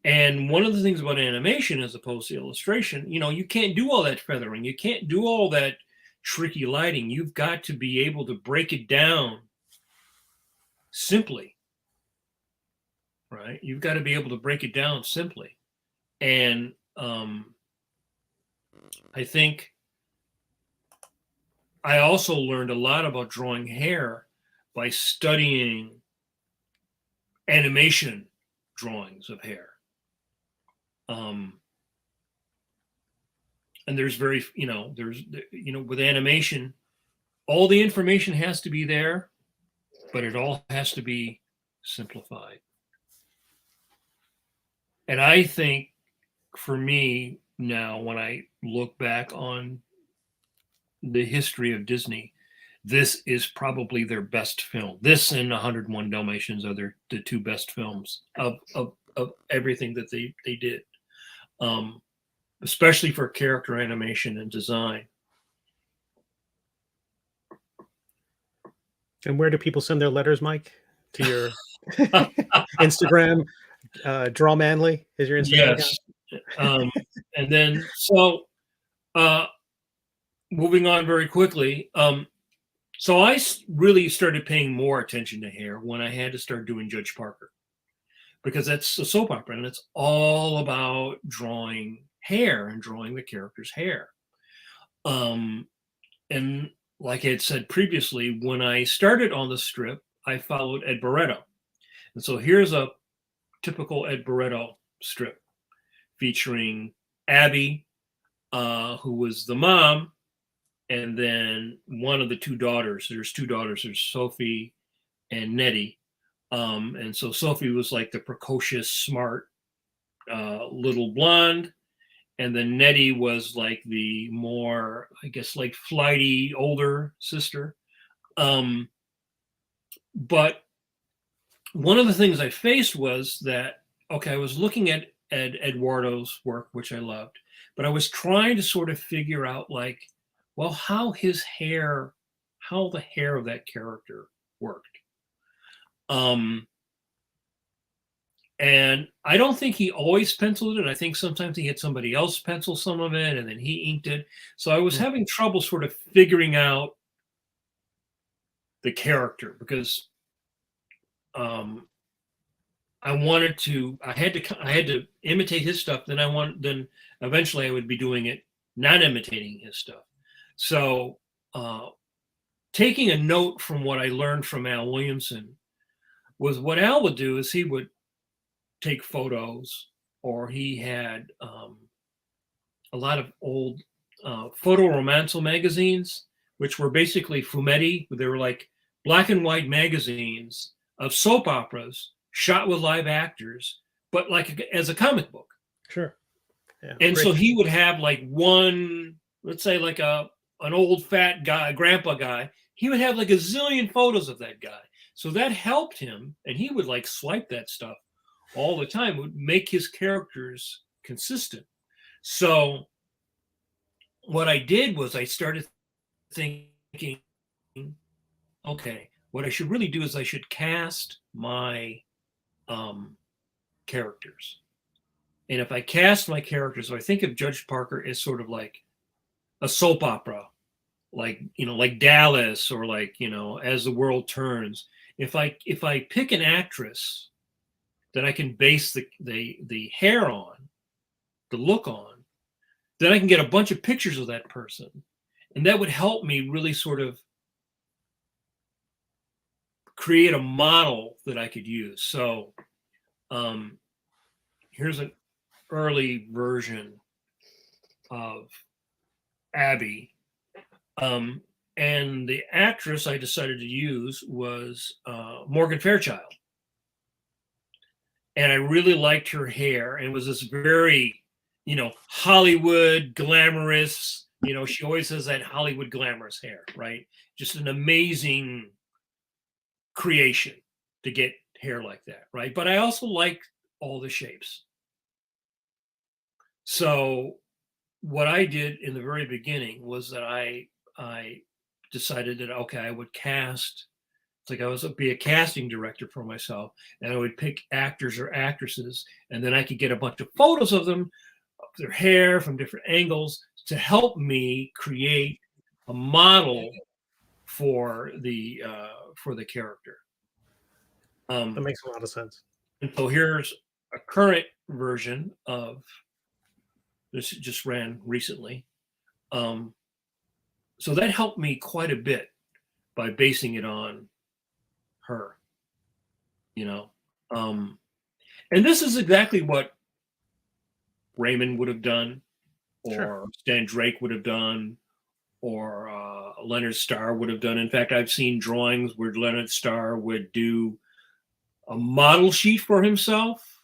[SPEAKER 2] And one of the things about animation as opposed to illustration, you can't do all that feathering. You can't do all that tricky lighting. You've got to be able to break it down simply, right? You've got to be able to break it down simply. And I think I also learned a lot about drawing hair by studying animation drawings of hair. And there's with animation, all the information has to be there, but it all has to be simplified. And I think for me now, when I look back on the history of Disney, this is probably their best film. This and 101 Dalmatians are the two best films of everything that they did, especially for character animation and design.
[SPEAKER 1] And where do people send their letters, Mike? To your Instagram? Draw Manley is your Instagram
[SPEAKER 2] Yes. And then, so moving on very quickly. So I really started paying more attention to hair when I had to start doing Judge Parker, because that's a soap opera and it's all about drawing hair and drawing the character's hair. And like I had said previously, when I started on the strip, I followed Ed Barretto. And so here's a typical Ed Barretto strip featuring Abby, who was the mom, and then one of the two daughters. There's two daughters. There's Sophie and Nettie. And so Sophie was like the precocious, smart little blonde. And then Nettie was like the more, I guess, like flighty older sister. But one of the things I faced was that, okay, I was looking at Eduardo's work, which I loved, but I was trying to sort of figure out, like, well, how the hair of that character worked. And I don't think he always penciled it. I think sometimes he had somebody else pencil some of it and then he inked it. So I was having trouble sort of figuring out the character, because I had to imitate his stuff. Then eventually I would be doing it, not imitating his stuff. So taking a note from what I learned from Al Williamson was, what Al would do is he would take photos, or he had a lot of old photo romanzo magazines, which were basically fumetti. They were like black and white magazines of soap operas shot with live actors, but like as a comic book.
[SPEAKER 1] Sure. Yeah,
[SPEAKER 2] and
[SPEAKER 1] great.
[SPEAKER 2] So he would have like one, let's say like an old fat guy, grandpa guy. He would have like a zillion photos of that guy. So that helped him, and he would like swipe that stuff all the time, would make his characters consistent. So what I did was I started thinking, okay, what I should really do is I should cast my characters. And if I cast my characters, so I think of Judge Parker as sort of like a soap opera, like, like Dallas, or like, As the World Turns. If I pick an actress that I can base the hair on, the look on, then I can get a bunch of pictures of that person. And that would help me really sort of create a model that I could use. So here's an early version of Abby. And the actress I decided to use was Morgan Fairchild. And I really liked her hair, and it was this very, Hollywood glamorous, she always has that Hollywood glamorous hair, right? Just an amazing creation to get hair like that, right? But I also like all the shapes. So what I did in the very beginning was that I decided that, okay, I would cast. It's like I was be a casting director for myself, and I would pick actors or actresses, and then I could get a bunch of photos of them, of their hair from different angles, to help me create a model for the character.
[SPEAKER 1] That makes a lot of sense.
[SPEAKER 2] And so here's a current version of this. Just ran recently. So that helped me quite a bit by basing it on her, and this is exactly what Raymond would have done, or
[SPEAKER 1] Sure.
[SPEAKER 2] Stan Drake would have done, or Leonard Starr would have done. In fact, I've seen drawings where Leonard Starr would do a model sheet for himself.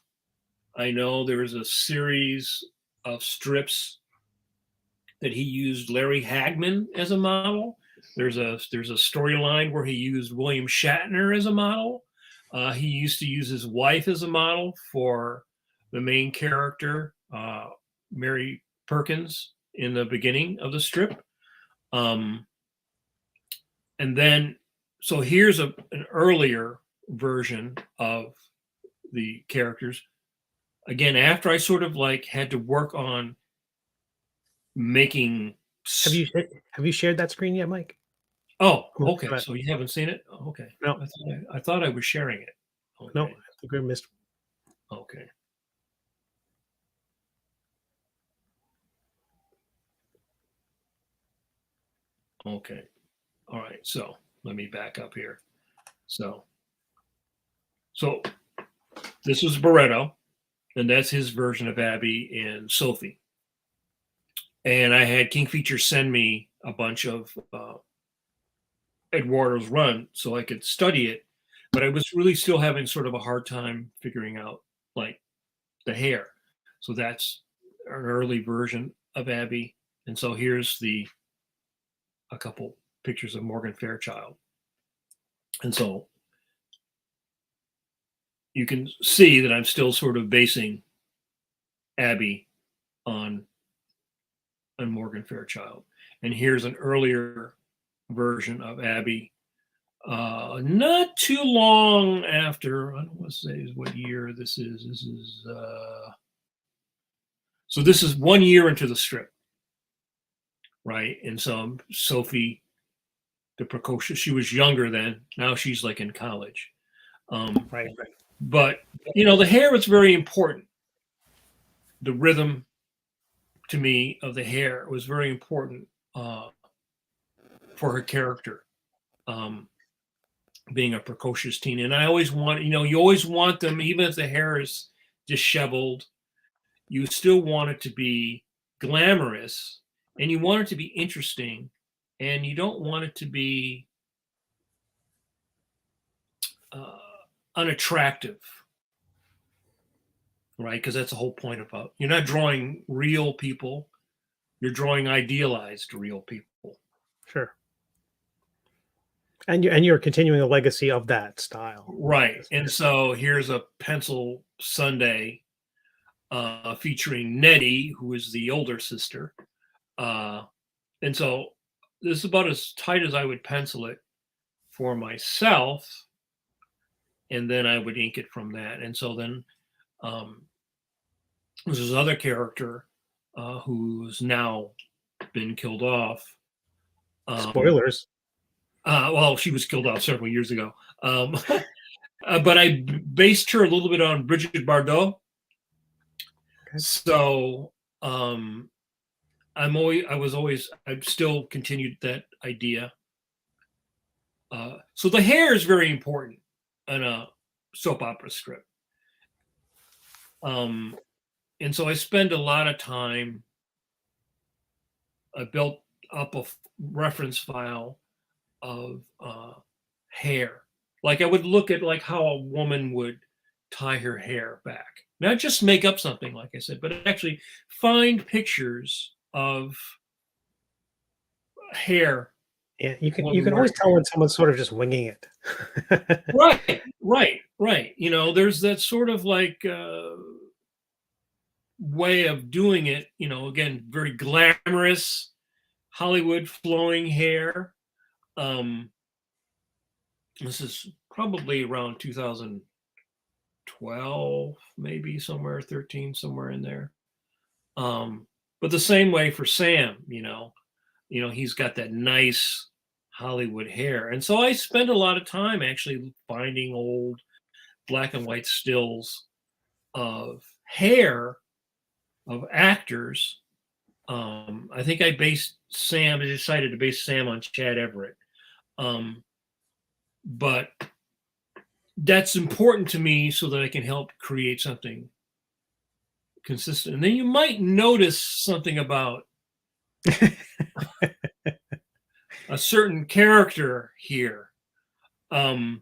[SPEAKER 2] I know there was a series of strips that he used Larry Hagman as a model. There's a storyline where he used William Shatner as a model. He used to use his wife as a model for the main character, Mary Perkins, in the beginning of the strip. And then, so here's an earlier version of the characters. Again, after I sort of like had to work on making.
[SPEAKER 1] Have you shared that screen yet, Mike?
[SPEAKER 2] Oh, okay. So you haven't seen it? Oh, okay.
[SPEAKER 1] No.
[SPEAKER 2] I thought I was sharing it. Okay.
[SPEAKER 1] No, I think we missed.
[SPEAKER 2] Okay. Okay. All right. So let me back up here. So this is Barretto, and that's his version of Abby and Sophie. And I had King Features send me a bunch of Eduardo's run so I could study it, but I was really still having sort of a hard time figuring out like the hair. So that's an early version of Abby. And so here's a couple pictures of Morgan Fairchild. And so you can see that I'm still sort of basing Abby on Morgan Fairchild. And here's an earlier version of Abby, not too long after. I don't want to say what year this is. This is 1 year into the strip, right? And so Sophie, the precocious, she was younger then. Now she's like in college.
[SPEAKER 1] Right.
[SPEAKER 2] But the hair is very important. The rhythm, to me, of the hair was very important for her character, being a precocious teen. And I always want, you always want them, even if the hair is disheveled, you still want it to be glamorous, and you want it to be interesting, and you don't want it to be unattractive, right? Because that's the whole point about, you're not drawing real people, you're drawing idealized real people.
[SPEAKER 1] Sure. And you're continuing the legacy of that style,
[SPEAKER 2] right? And so here's a pencil Sunday featuring Nettie, who is the older sister, and so this is about as tight as I would pencil it for myself, and then I would ink it from that. And so then There's this other character who's now been killed off.
[SPEAKER 1] Spoilers.
[SPEAKER 2] Well, she was killed off several years ago. But I based her a little bit on Brigitte Bardot.
[SPEAKER 1] Okay.
[SPEAKER 2] So I've still continued that idea. So the hair is very important in a soap opera script. And so I spend a lot of time. I built up a reference file of hair. Like I would look at like how a woman would tie her hair back. Not just make up something, like I said, but actually find pictures of hair.
[SPEAKER 1] Yeah, you can always tell when someone's sort of just winging it.
[SPEAKER 2] Right. You know, there's that sort of like way of doing it. You know, again, very glamorous Hollywood flowing hair. This is probably around 2012, maybe somewhere 13, somewhere in there. But the same way for Sam, you know, he's got that nice Hollywood hair. And so I spend a lot of time actually finding old black and white stills of hair of actors. I think I decided to base Sam on Chad Everett. But that's important to me so that I can help create something consistent. And then you might notice something about a certain character here. I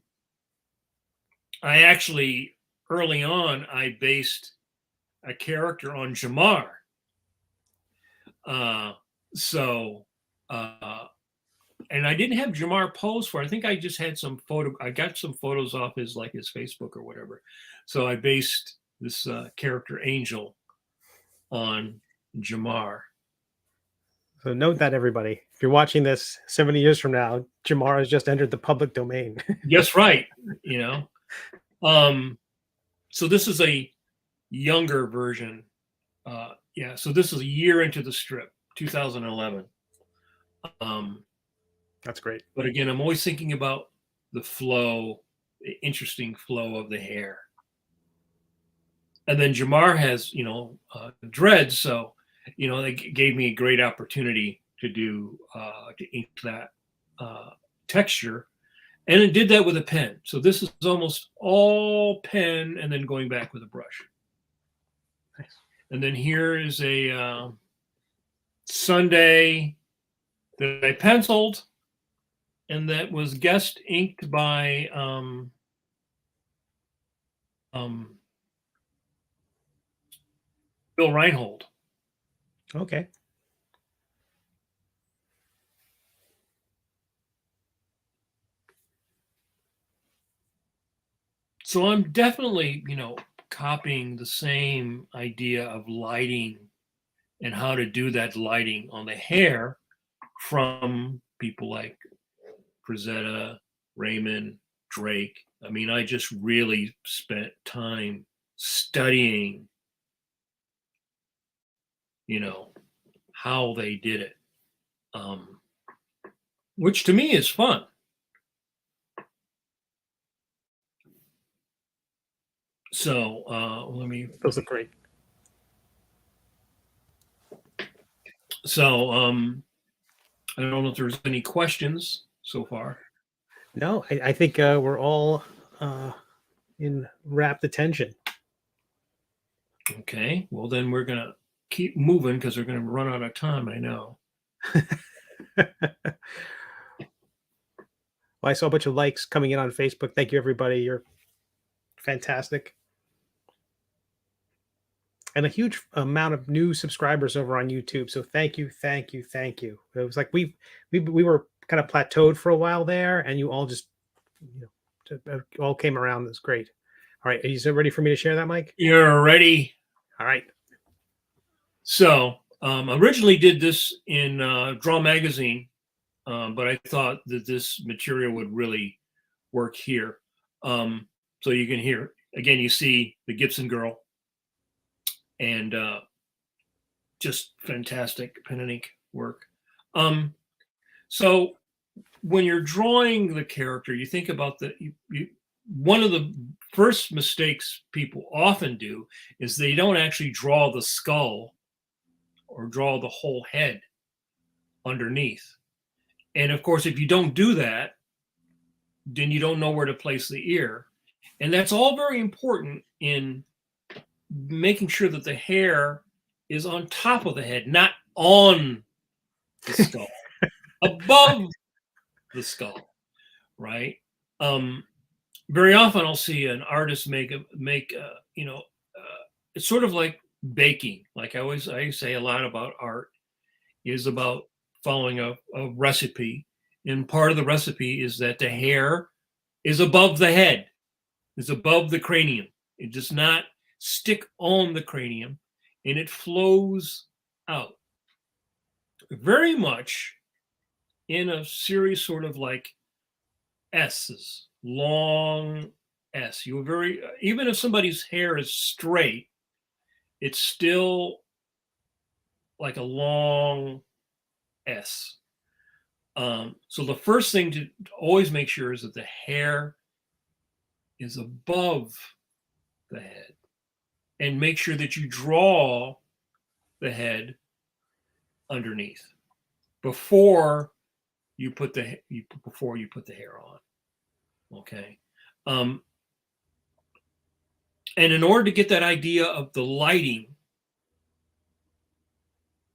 [SPEAKER 2] actually, early on, I based a character on JAMAR. And I didn't have JAMAR pose for it. I think I just had I got some photos off his Facebook or whatever. So I based this character Angel on JAMAR.
[SPEAKER 1] So note that, everybody. If you're watching this 70 years from now, JAMAR has just entered the public domain.
[SPEAKER 2] Yes, right. You know. So this is a younger version. So this is a year into the strip, 2011.
[SPEAKER 1] That's great.
[SPEAKER 2] But again, I'm always thinking about the flow, the interesting flow of the hair. And then JAMAR has, dreads, so they gave me a great opportunity to ink that texture, and it did that with a pen. So this is almost all pen, and then going back with a brush.
[SPEAKER 1] Nice.
[SPEAKER 2] And then here is a Sunday that I penciled, and that was guest inked by Bill Reinhold.
[SPEAKER 1] Okay.
[SPEAKER 2] So I'm definitely, copying the same idea of lighting and how to do that lighting on the hair from people like Frazetta, Raymond, Drake. I mean, I just really spent time studying, how they did it, which to me is fun. So
[SPEAKER 1] Those look great.
[SPEAKER 2] So I don't know if there's any questions so far.
[SPEAKER 1] No, I think we're all in rapt attention.
[SPEAKER 2] Okay, well then we're gonna keep moving because we're gonna run out of time. I know.
[SPEAKER 1] Well, I saw a bunch of likes coming in on Facebook. Thank you, everybody. You're fantastic. And a huge amount of new subscribers over on YouTube. So thank you. It was like we were kind of plateaued for a while there, and you all just all came around. That's great. All right, are you ready for me to share that, Mike?
[SPEAKER 2] You're ready.
[SPEAKER 1] All right.
[SPEAKER 2] So originally did this in Draw Magazine, but I thought that this material would really work here. So you can hear again. You see the Gibson girl. and just fantastic pen and ink work. So when you're drawing the character, you think about one of the first mistakes people often do is they don't actually draw the skull or draw the whole head underneath. And of course, if you don't do that, then you don't know where to place the ear. And that's all very important in making sure that the hair is on top of the head, not on the skull, above the skull, right? Very often I'll see an artist make it's sort of like baking. Like I say a lot about art is about following a recipe. And part of the recipe is that the hair is above the head, is above the cranium. It does not stick on the cranium, and it flows out. Very much in a series sort of like S's, long S. Even if somebody's hair is straight, it's still like a long S. So the first thing to always make sure is that the hair is above the head, and make sure that you draw the head underneath before you put the hair on. Okay. And in order to get that idea of the lighting,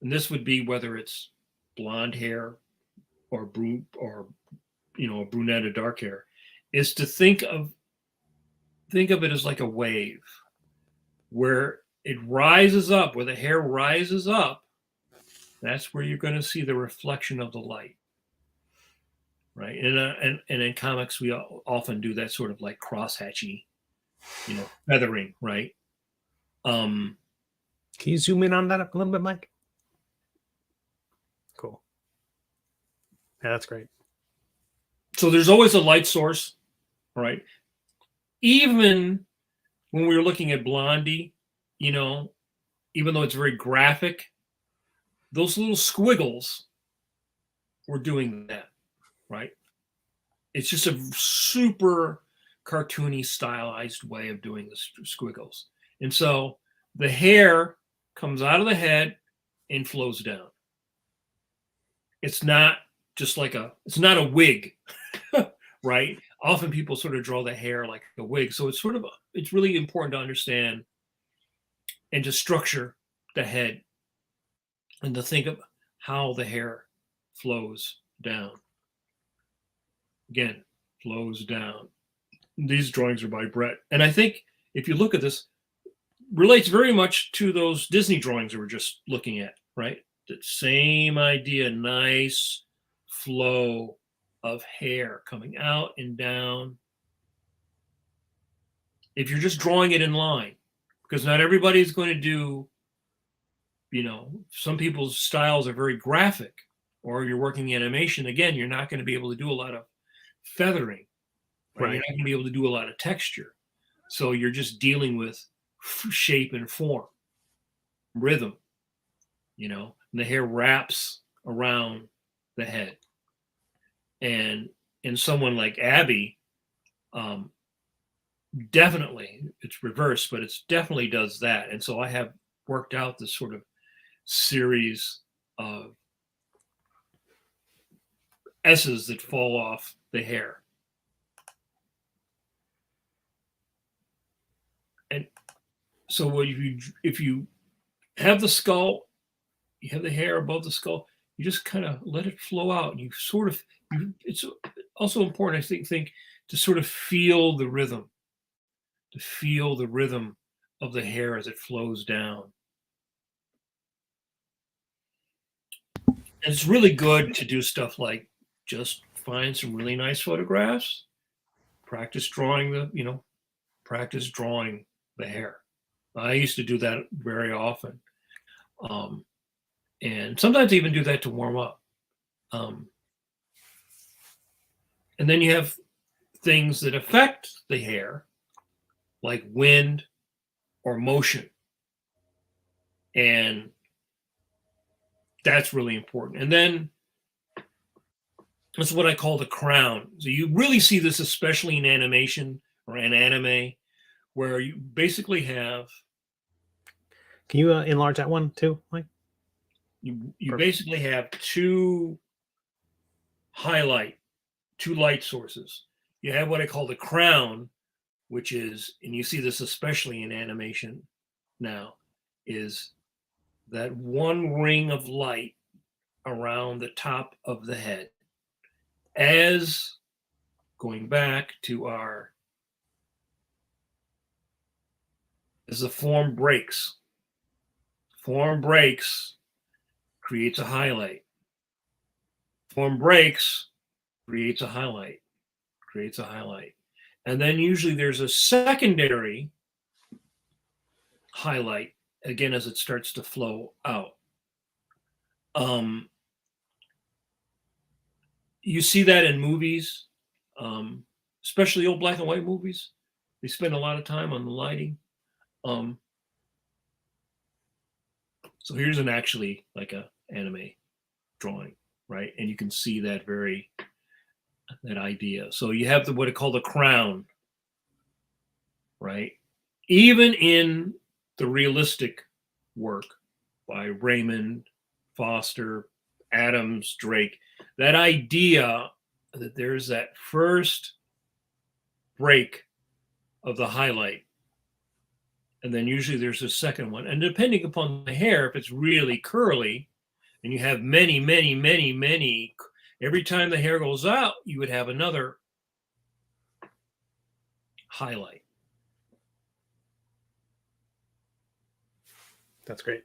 [SPEAKER 2] and this would be whether it's blonde hair or a brunette or dark hair, is to think of it as like a wave where it rises up, where the hair rises up. That's where you're going to see the reflection of the light, right? And in comics, we often do that sort of like crosshatchy, feathering, right?
[SPEAKER 1] Can you zoom in on that a little bit, Mike? Cool. Yeah, that's great.
[SPEAKER 2] So there's always a light source, right? Even when we were looking at Blondie, even though it's very graphic, those little squiggles were doing that, right? It's just a super cartoony, stylized way of doing the squiggles. And so the hair comes out of the head and flows down. It's not just like it's not a wig, right? Often people sort of draw the hair like a wig. So it's really important to understand and to structure the head and to think of how the hair flows down. Again, flows down. These drawings are by Brett. And I think if you look at this, relates very much to those Disney drawings we were just looking at, right? The same idea, nice flow of hair coming out and down. If you're just drawing it in line, because not everybody's going to do, some people's styles are very graphic, or you're working animation. Again, you're not going to be able to do a lot of feathering, right? You're not going to be able to do a lot of texture. So you're just dealing with shape and form, rhythm, and the hair wraps around the head. And in someone like Abby, definitely it's reversed, but it definitely does that. And so I have worked out this sort of series of S's that fall off the hair. And so if you have the skull, you have the hair above the skull, you just kind of let it flow out. And it's also important, I think, to sort of feel the rhythm, of the hair as it flows down. And it's really good to do stuff like just find some really nice photographs, practice drawing the hair. I used to do that very often. And sometimes even do that to warm up. And then you have things that affect the hair, like wind or motion. And that's really important. And then that's what I call the crown. So you really see this, especially in animation or in anime, where you basically have
[SPEAKER 1] Can you enlarge that one too, Mike?
[SPEAKER 2] you basically have two light sources. You have what I call the crown, which is, and you see this especially in animation now, is that one ring of light around the top of the head. As going back to as the form breaks, creates a highlight. Form breaks, creates a highlight. And then usually there's a secondary highlight, again, as it starts to flow out. You see that in movies, especially old black and white movies. They spend a lot of time on the lighting. So here's an actually like a anime drawing, right? And you can see that idea. So you have what I call the crown, right? Even in the realistic work by Raymond, Foster, Adams, Drake, that idea that there's that first break of the highlight, and then usually there's a second one. And depending upon the hair, if it's really curly and you have many, every time the hair goes out, you would have another highlight.
[SPEAKER 1] That's great.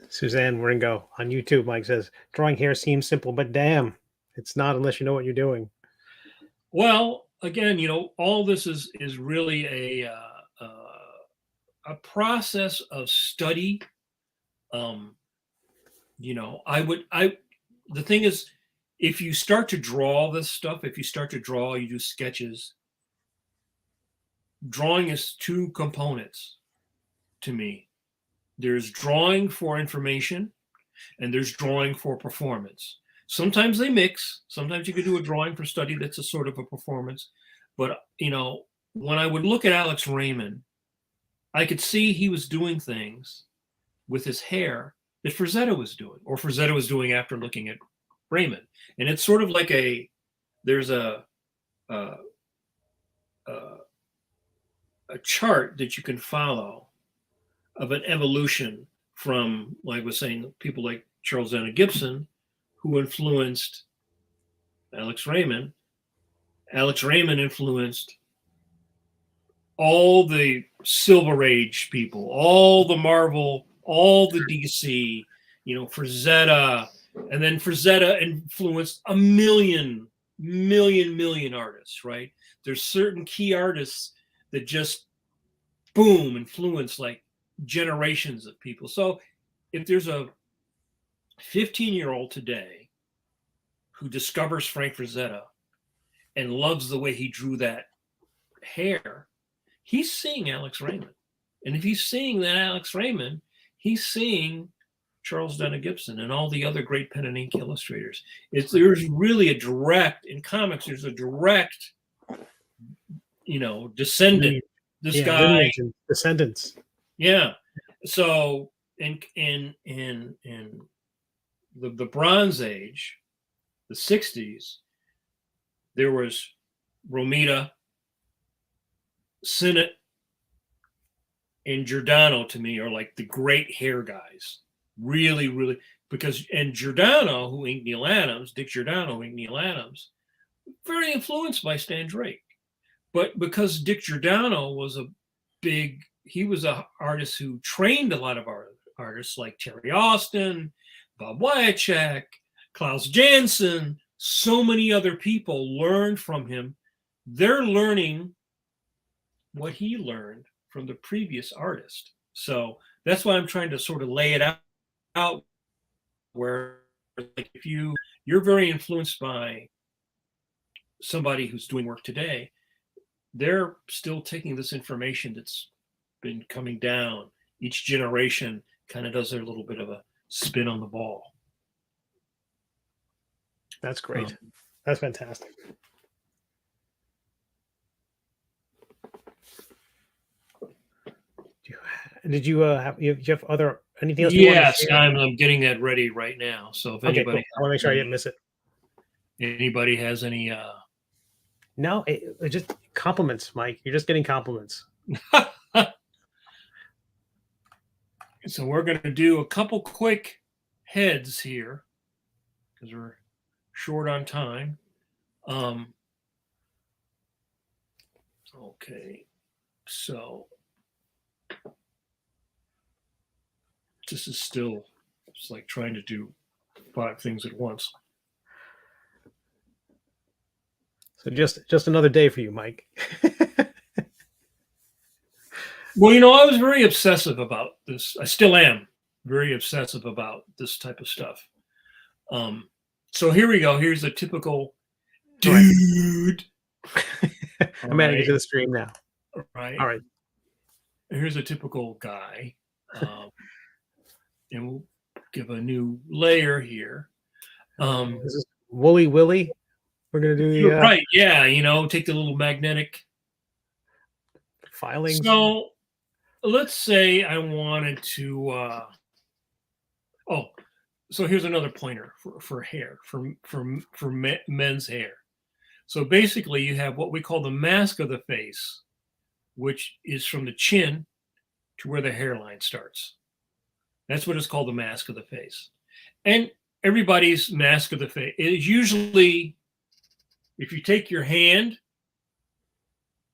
[SPEAKER 1] Suzanne Ringo on YouTube, Mike says, drawing hair seems simple, but damn, it's not unless you know what you're doing.
[SPEAKER 2] Well, again, all this is really a process of study. The thing is, if you start to draw this stuff, you do sketches. Drawing is two components to me. There's drawing for information and there's drawing for performance. Sometimes they mix. Sometimes you could do a drawing for study that's a sort of a performance. But, when I would look at Alex Raymond, I could see he was doing things with his hair that Frazetta was doing, or Frazetta was doing after looking at Raymond. And it's sort of like there's a chart that you can follow of an evolution from, like I was saying, people like Charles Dana Gibson, who influenced Alex Raymond. Alex Raymond influenced all the Silver Age people, all the Marvel, all the DC, Frazetta, and then Frazetta influenced a million artists, right? There's certain key artists that just boom influence like generations of people. So if there's a 15-year-old today who discovers Frank Frazetta and loves the way he drew that hair, he's seeing Alex Raymond. And if he's seeing that Alex Raymond, he's seeing Charles Dana Gibson and all the other great pen and ink illustrators. There's really a direct, in comics, there's a direct, descendant. This guy,
[SPEAKER 1] descendants.
[SPEAKER 2] Yeah. So in the Bronze Age, the 60s, there was Romita, Sinnott, and Giordano, to me, are like the great hair guys. Really, because, and Giordano, who inked Neil Adams, Dick Giordano, who inked Neil Adams, very influenced by Stan Drake. But because Dick Giordano was he was an artist who trained a lot of artists like Terry Austin, Bob Wyacek, Klaus Janson, so many other people learned from him. They're learning what he learned from the previous artist. So that's why I'm trying to sort of lay it out where, like, if you're very influenced by somebody who's doing work today, they're still taking this information that's been coming down. Each generation kind of does their little bit of a spin on the ball.
[SPEAKER 1] That's great. That's fantastic. Did you have other anything else?
[SPEAKER 2] Yes, I'm getting that ready right now. So if
[SPEAKER 1] Okay,
[SPEAKER 2] anybody,
[SPEAKER 1] cool. I want to make sure I didn't miss it.
[SPEAKER 2] Anybody has any?
[SPEAKER 1] No, it just compliments, Mike. You're just getting compliments.
[SPEAKER 2] So we're going to do a couple quick heads here because we're short on time. Okay, so this is still, it's like trying to do 5 things at once.
[SPEAKER 1] So just another day for you, Mike.
[SPEAKER 2] Well, you know, I was very obsessive about this. I still am very obsessive about this type of stuff. So here we go. Here's a typical dude.
[SPEAKER 1] I'm adding it to the stream now.
[SPEAKER 2] Right.
[SPEAKER 1] All right.
[SPEAKER 2] Here's a typical guy. And we'll give a new layer here.
[SPEAKER 1] This is Wooly Willy. We're going to do the...
[SPEAKER 2] right. Yeah. You know, take the little magnetic
[SPEAKER 1] filings.
[SPEAKER 2] So let's say I wanted to... so here's another pointer for hair, for men's hair. So basically you have what we call the mask of the face, which is from the chin to where the hairline starts. That's what is called the mask of the face. And everybody's mask of the face is usually, if you take your hand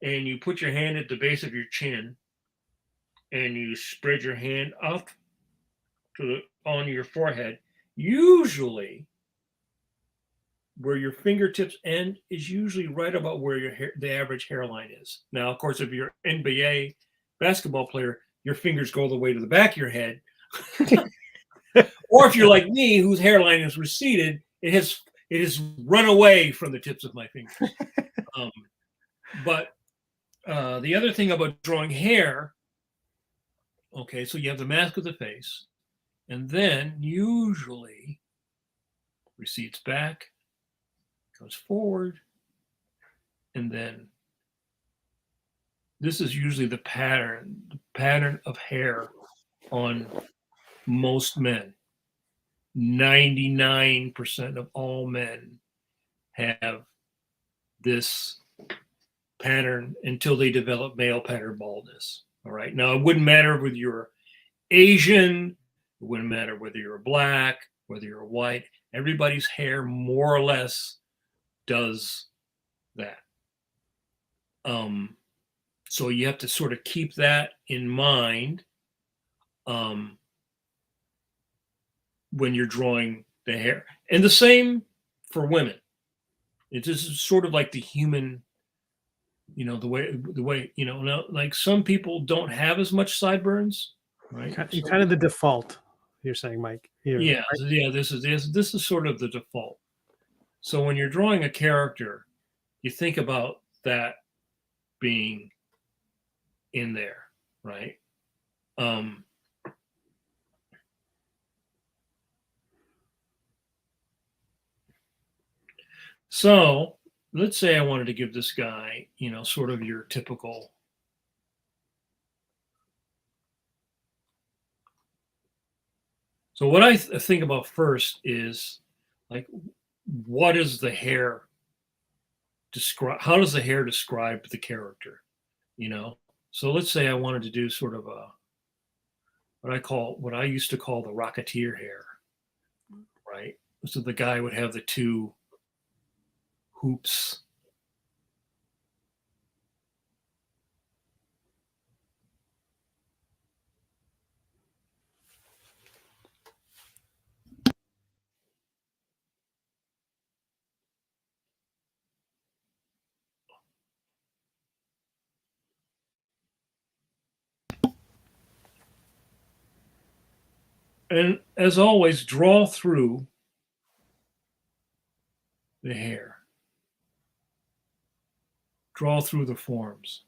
[SPEAKER 2] and you put your hand at the base of your chin and you spread your hand up to on your forehead, usually where your fingertips end is usually right about where the average hairline is. Now, of course, if you're an NBA basketball player, your fingers go all the way to the back of your head. Or if you're like me, whose hairline is receded, it has run away from the tips of my fingers. But the other thing about drawing hair, okay, so you have the mask of the face, and then usually recedes back, goes forward, and then this is usually the pattern of hair on most men. 99% of all men have this pattern until they develop male pattern baldness. All right. Now, it wouldn't matter whether you're Asian, it wouldn't matter whether you're black, whether you're white. Everybody's hair more or less does that. So you have to sort of keep that in mind when you're drawing the hair. And the same for women. It's just sort of like the human, you know, the way, you know, like some people don't have as much sideburns, right?
[SPEAKER 1] Kind of the default, you're saying, Mike.
[SPEAKER 2] Yeah, right? Yeah, this is sort of the default. So when you're drawing a character, you think about that being in there, right? So let's say I wanted to give this guy, you know, sort of your typical. So what I think about first is like, what is the hair describe? How does the hair describe the character? You know, so let's say I wanted to do sort of a what I used to call the Rocketeer hair, right? So the guy would have the two hoops. And as always, draw through the hair. draw through the forms.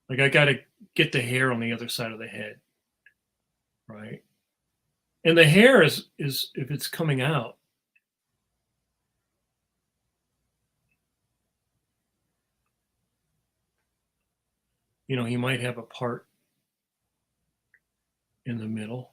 [SPEAKER 2] Like I got to get the hair on the other side of the head, right? And the hair is if it's coming out, you know, he might have a part in the middle.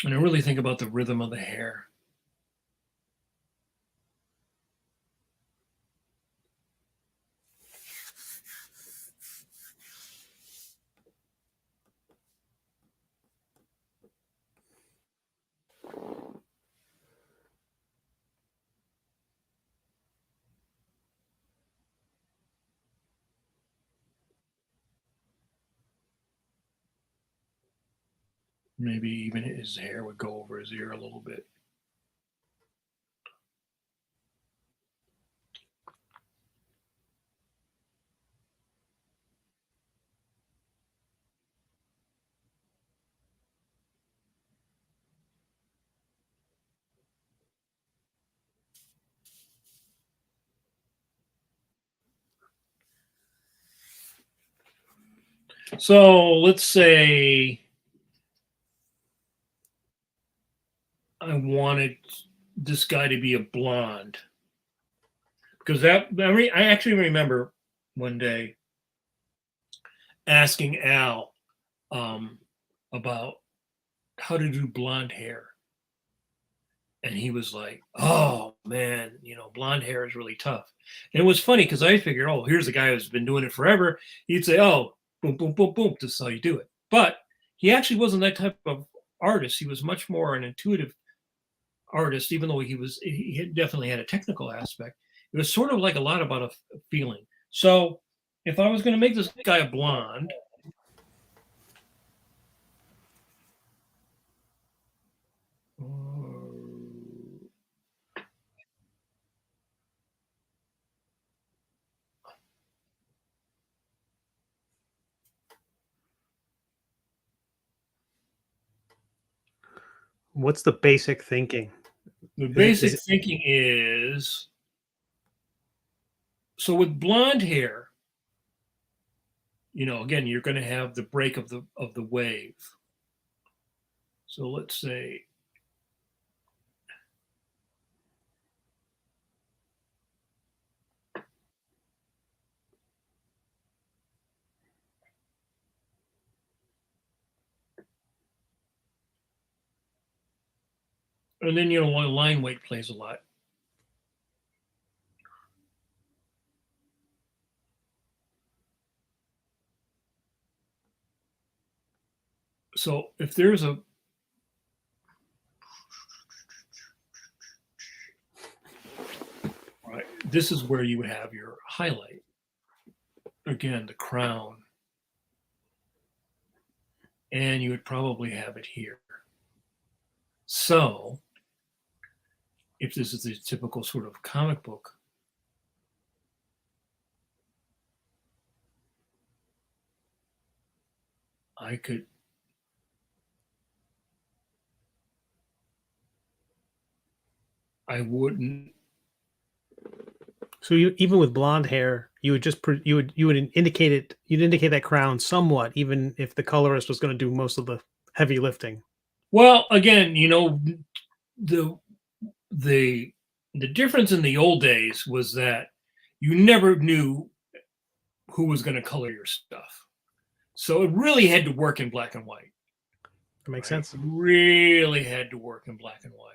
[SPEAKER 2] And I really think about the rhythm of the hair. Maybe even his hair would go over his ear a little bit. So let's say I wanted this guy to be a blonde, because I actually remember one day asking Al about how to do blonde hair, and he was like, "Oh man, you know, blonde hair is really tough." And it was funny because I figured, "Oh, here's a guy who's been doing it forever." He'd say, "Oh, boom, boom, boom, boom. This is how you do it." But he actually wasn't that type of artist. He was much more an intuitive artist, even though he definitely had a technical aspect. It was sort of like a lot about a feeling. So if I was going to make this guy a blonde,
[SPEAKER 1] What's the basic thinking?
[SPEAKER 2] the basic thinking is, so with blonde hair, you know, again, you're going to have the break of the wave. So let's say and then, you know, line weight plays a lot. So if there's a right, this is where you would have your highlight. Again, the crown. And you would probably have it here. So if this is the typical sort of comic book, I wouldn't.
[SPEAKER 1] So you, even with blonde hair, you would just you would indicate it. You'd indicate that crown somewhat, even if the colorist was going to do most of the heavy lifting.
[SPEAKER 2] Well, again, you know, the difference in the old days was that you never knew who was going to color your stuff, so it really had to work in black and white.
[SPEAKER 1] That makes sense.
[SPEAKER 2] It really had to work in black and white.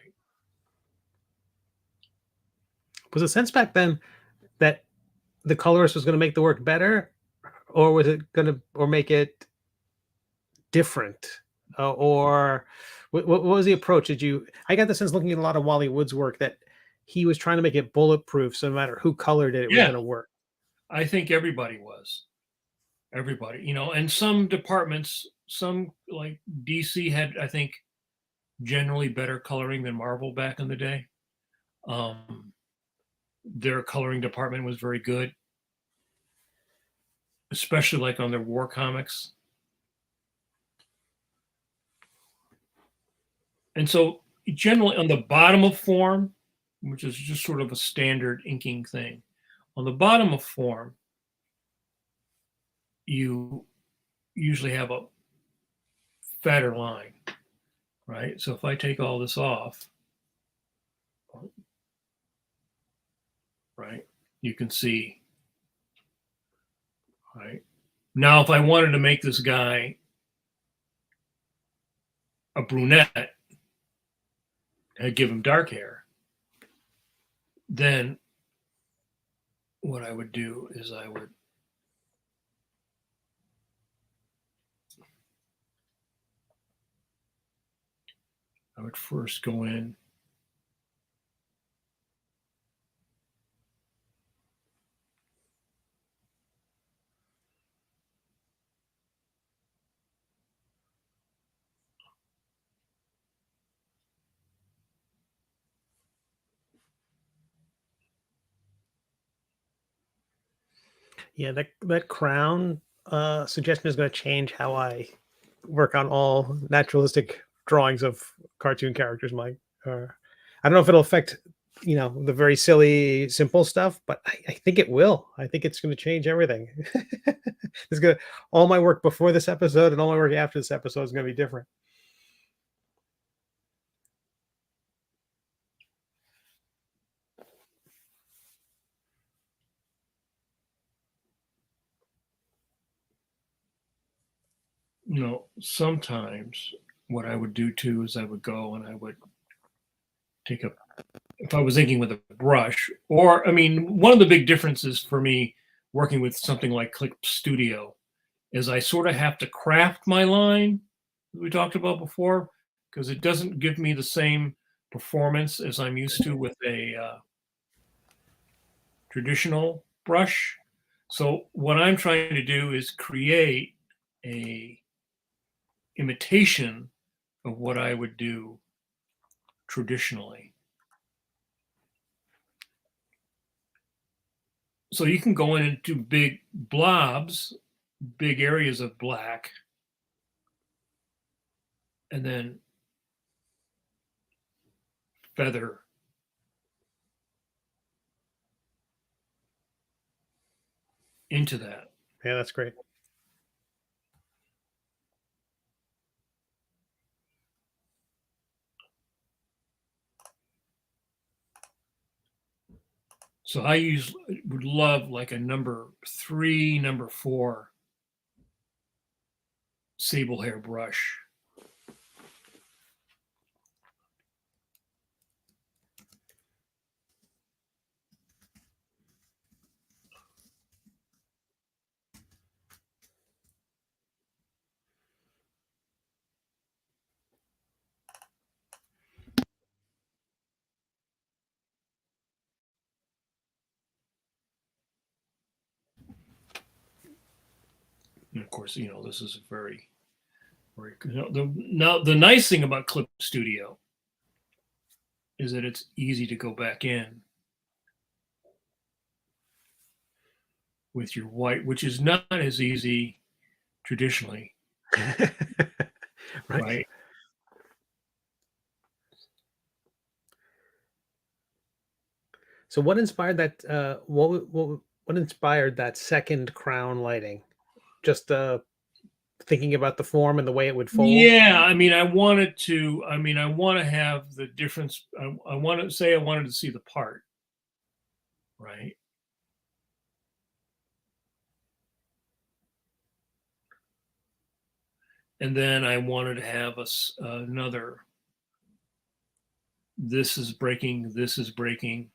[SPEAKER 1] Was it sense back then that the colorist was going to make the work better, or was it going to, or make it different? Or what was the approach? I got the sense looking at a lot of Wally Wood's work that he was trying to make it bulletproof, so no matter who colored it, it was
[SPEAKER 2] Yeah,
[SPEAKER 1] going to work.
[SPEAKER 2] I think everybody was. Everybody, you know, and some departments, some like DC had, I think, generally better coloring than Marvel back in the day. Their coloring department was very good, especially like on their war comics. And so generally on the bottom of form, which is just sort of a standard inking thing, on the bottom of form, you usually have a fatter line, right? So if I take all this off, right, you can see, right? Now, if I wanted to make this guy a brunette, I'd give him dark hair, then what I would do is I would first go in
[SPEAKER 1] Yeah, that crown suggestion is going to change how I work on all naturalistic drawings of cartoon characters, Mike. I don't know if it'll affect, the very silly, simple stuff, but I think it will. I think it's going to change everything. It's gonna all my work before this episode and all my work after this episode is going to be different.
[SPEAKER 2] sometimes what I would do too is I would go and I would take a, if I was inking with a brush, or I mean, one of the big differences for me working with something like Clip Studio is I sort of have to craft my line that we talked about before, because it doesn't give me the same performance as I'm used to with a traditional brush. So what I'm trying to do is create a imitation of what I would do traditionally. So you can go in and do big blobs, big areas of black, and then feather into that.
[SPEAKER 1] Yeah, that's great.
[SPEAKER 2] So I would love like a number 3, number 4 sable hair brush. And of course, this is very, very good. Now, the nice thing about Clip Studio is that it's easy to go back in with your white, which is not as easy traditionally,
[SPEAKER 1] Right.
[SPEAKER 2] right?
[SPEAKER 1] So what inspired that? What inspired that second crown lighting? Just thinking about the form and the way it would fold.
[SPEAKER 2] Yeah, I mean, I want to have the difference. I want to say I wanted to see the part, right? And then I wanted to have another, this is breaking, this is breaking.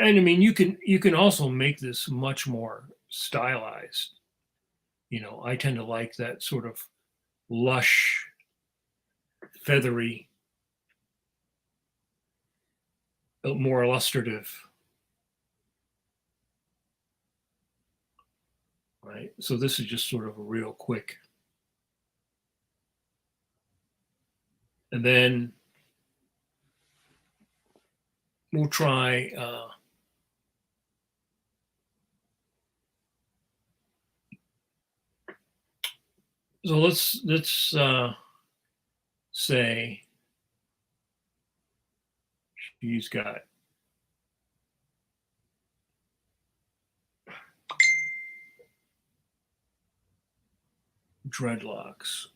[SPEAKER 2] And I mean, you can also make this much more stylized. You know, I tend to like that sort of lush, feathery, more illustrative. Right. So this is just sort of a real quick. And then we'll try so let's say she's got dreadlocks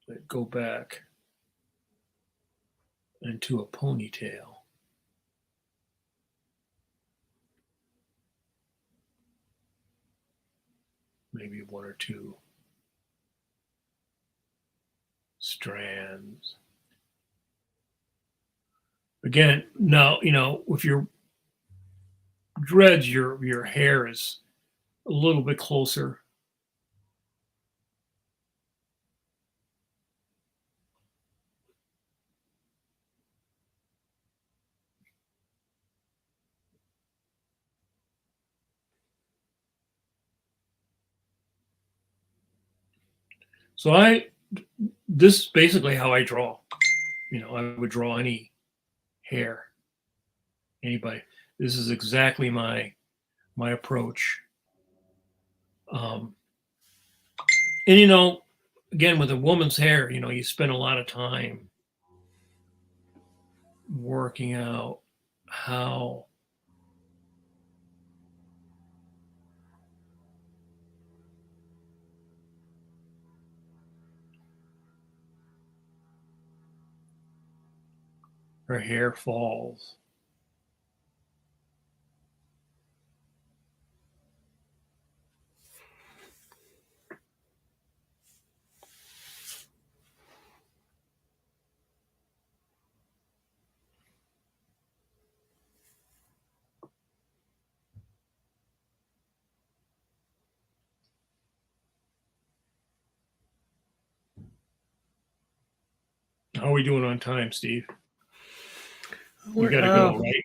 [SPEAKER 2] that go back into a ponytail. Maybe one or two strands. Again, now, you know, with your dreads, your hair is a little bit closer. So this is basically how I draw. You know, I would draw any hair, anybody. This is exactly my approach. And you know, again, with a woman's hair, you know, you spend a lot of time working out how her hair falls. How are we doing on time, Steve? We got to go, right?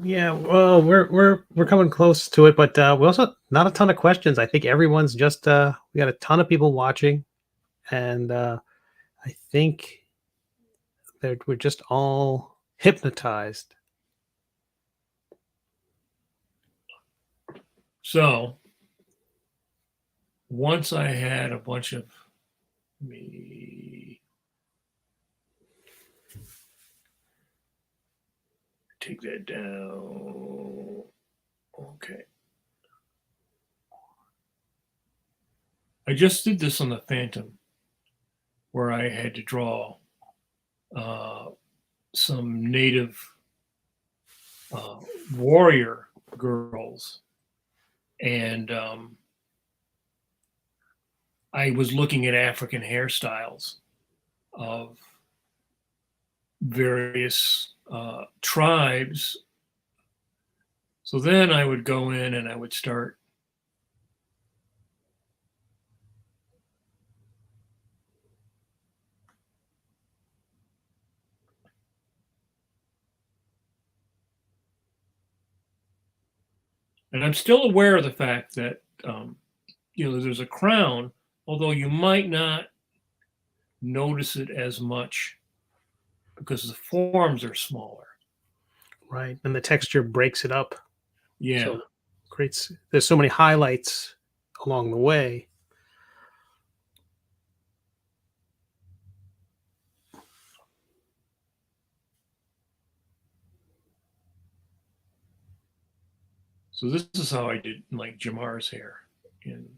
[SPEAKER 1] Yeah, well, we're coming close to it, but we also not a ton of questions. I think everyone's just we got a ton of people watching, and I think that we're just all hypnotized.
[SPEAKER 2] So once I had a bunch of me take that down. Okay. I just did this on the Phantom where I had to draw some native warrior girls. And I was looking at African hairstyles of various tribes. So then I would go in and I would start and I'm still aware of the fact that you know, there's a crown, although you might not notice it as much because the forms are smaller.
[SPEAKER 1] Right, and the texture breaks it up,
[SPEAKER 2] Yeah.
[SPEAKER 1] so creates. There's so many highlights along the way.
[SPEAKER 2] So this is how I did like Jamar's hair. And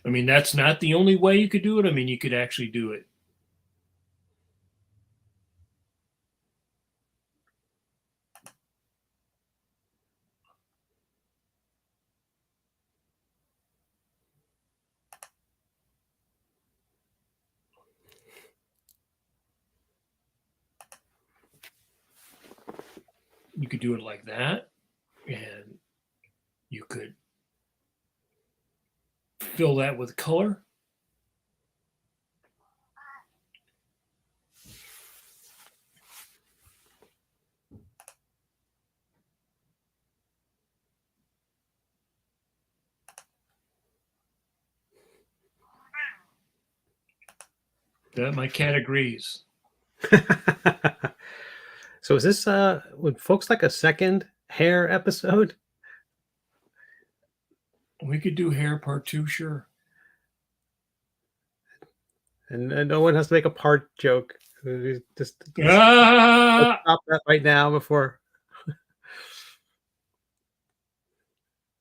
[SPEAKER 2] I mean, that's not the only way you could do it. I mean, you could actually do it. you could do it like that, and you could fill that with color. That my cat agrees.
[SPEAKER 1] So is this would folks like a second hair episode?
[SPEAKER 2] We could do hair part 2, sure.
[SPEAKER 1] And no one has to make a part joke. Just let's
[SPEAKER 2] Ah!
[SPEAKER 1] stop that right now before.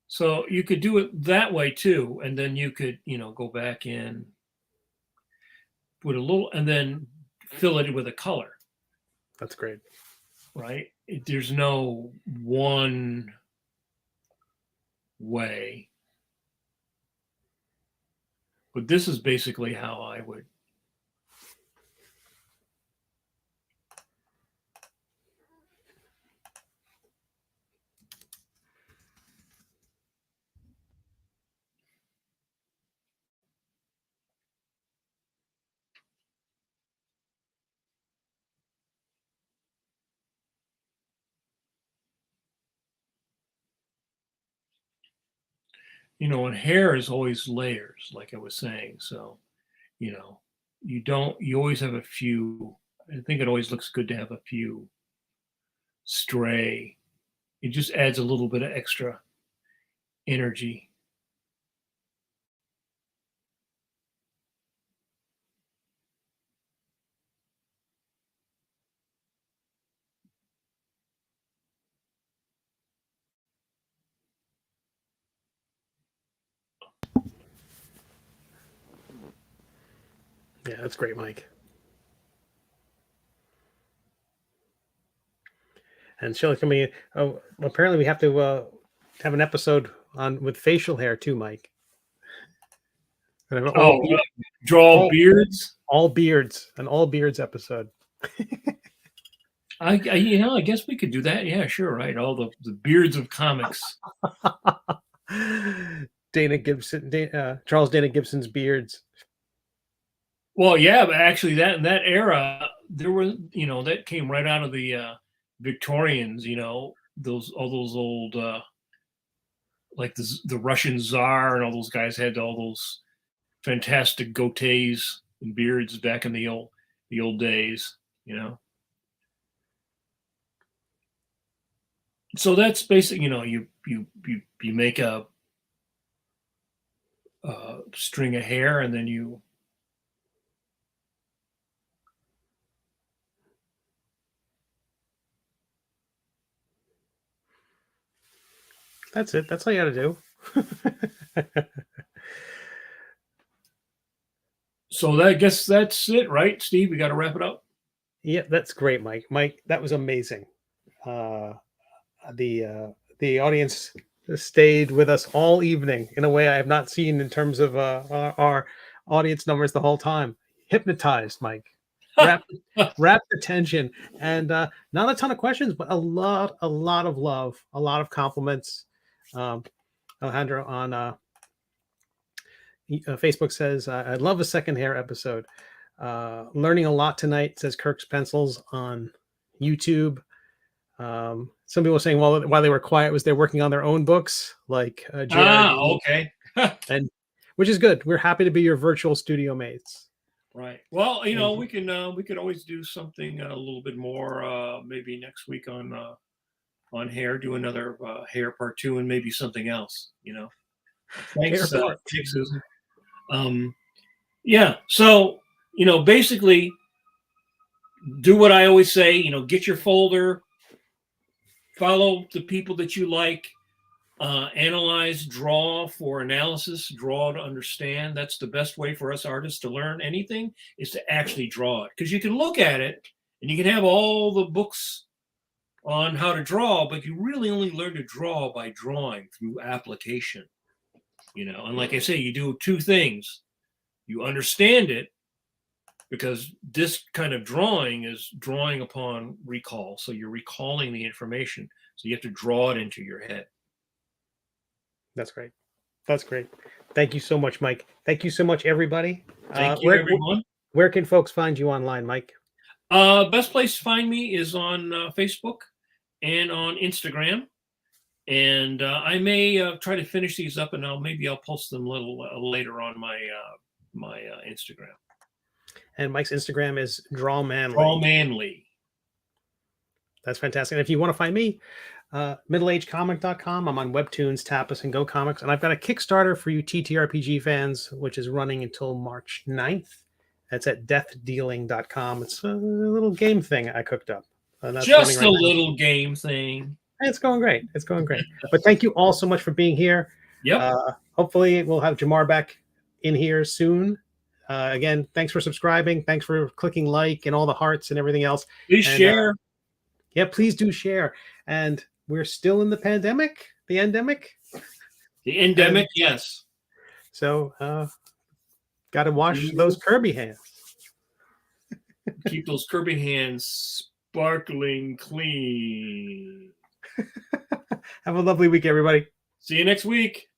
[SPEAKER 2] So you could do it that way too, and then you could, go back in, put a little, and then fill it with a color,
[SPEAKER 1] That's great.
[SPEAKER 2] right? There's no one way, but this is basically how I would. And hair is always layers, like I was saying. So, you always have a few. I think it always looks good to have a few stray. It just adds a little bit of extra energy.
[SPEAKER 1] Yeah, that's great, Mike. And Sheila, can we? Oh, apparently we have to have an episode on with facial hair too, Mike.
[SPEAKER 2] Oh, draw beards.
[SPEAKER 1] All beards, an all beards episode.
[SPEAKER 2] I guess we could do that. Yeah, sure, right. All the beards of comics.
[SPEAKER 1] Dana Gibson, Charles Dana Gibson's beards.
[SPEAKER 2] Well, yeah, but actually, that era, there was, that came right out of the Victorians. All those old, like the Russian Tsar and all those guys had all those fantastic goatees and beards back in the old days. So that's basic. You make a string of hair, and then you.
[SPEAKER 1] That's it. That's all you got to do.
[SPEAKER 2] So I guess that's it, right, Steve? We got to wrap it up.
[SPEAKER 1] Yeah, that's great, Mike. Mike, that was amazing. The audience stayed with us all evening in a way I have not seen in terms of our audience numbers the whole time. Hypnotized, Mike. Wrapped attention, and not a ton of questions, but a lot of love, a lot of compliments. Alejandro on Facebook says, "I love a second hair episode. Learning a lot tonight," says Kirk's Pencils on YouTube. Some people were saying while they were quiet was they're working on their own books, like
[SPEAKER 2] okay.
[SPEAKER 1] And which is good. We're happy to be your virtual studio mates.
[SPEAKER 2] Right. Well, we could always do something a little bit more, maybe next week on hair, do another hair part 2, and maybe something else. Thanks, Susan. Yeah. So basically, do what I always say. Get your folder, follow the people that you like. Analyze, draw for analysis, draw to understand. That's the best way for us artists to learn anything, is to actually draw it. Because you can look at it and you can have all the books on how to draw, but you really only learn to draw by drawing through application. And like I say, you do 2 things. You understand it, because this kind of drawing is drawing upon recall. So you're recalling the information. So you have to draw it into your head.
[SPEAKER 1] That's great. That's great. Thank you so much, Mike. Thank you so much, everybody.
[SPEAKER 2] Thank you, everyone.
[SPEAKER 1] Where can folks find you online, Mike?
[SPEAKER 2] Best place to find me is on Facebook and on Instagram. And I may try to finish these up, and maybe I'll post them a little later on my Instagram.
[SPEAKER 1] And Mike's Instagram is Draw Manly.
[SPEAKER 2] Draw Manly.
[SPEAKER 1] That's fantastic. And if you want to find me, middleagecomic.com. I'm on Webtoons, Tapas, and Go Comics. And I've got a Kickstarter for you TTRPG fans, which is running until March 9th. That's at deathdealing.com. It's a little game thing I cooked up.
[SPEAKER 2] Just a little game thing.
[SPEAKER 1] It's going great. It's going great. But thank you all so much for being here.
[SPEAKER 2] Yep.
[SPEAKER 1] Hopefully we'll have Jamar back in here soon. Again, thanks for subscribing. Thanks for clicking like and all the hearts and everything else.
[SPEAKER 2] Please share.
[SPEAKER 1] Yeah, please do share. And we're still in the pandemic, the endemic.
[SPEAKER 2] The endemic, yes.
[SPEAKER 1] So got to wash those Kirby hands.
[SPEAKER 2] Keep those Kirby hands sparkling clean.
[SPEAKER 1] Have a lovely week, everybody.
[SPEAKER 2] See you next week.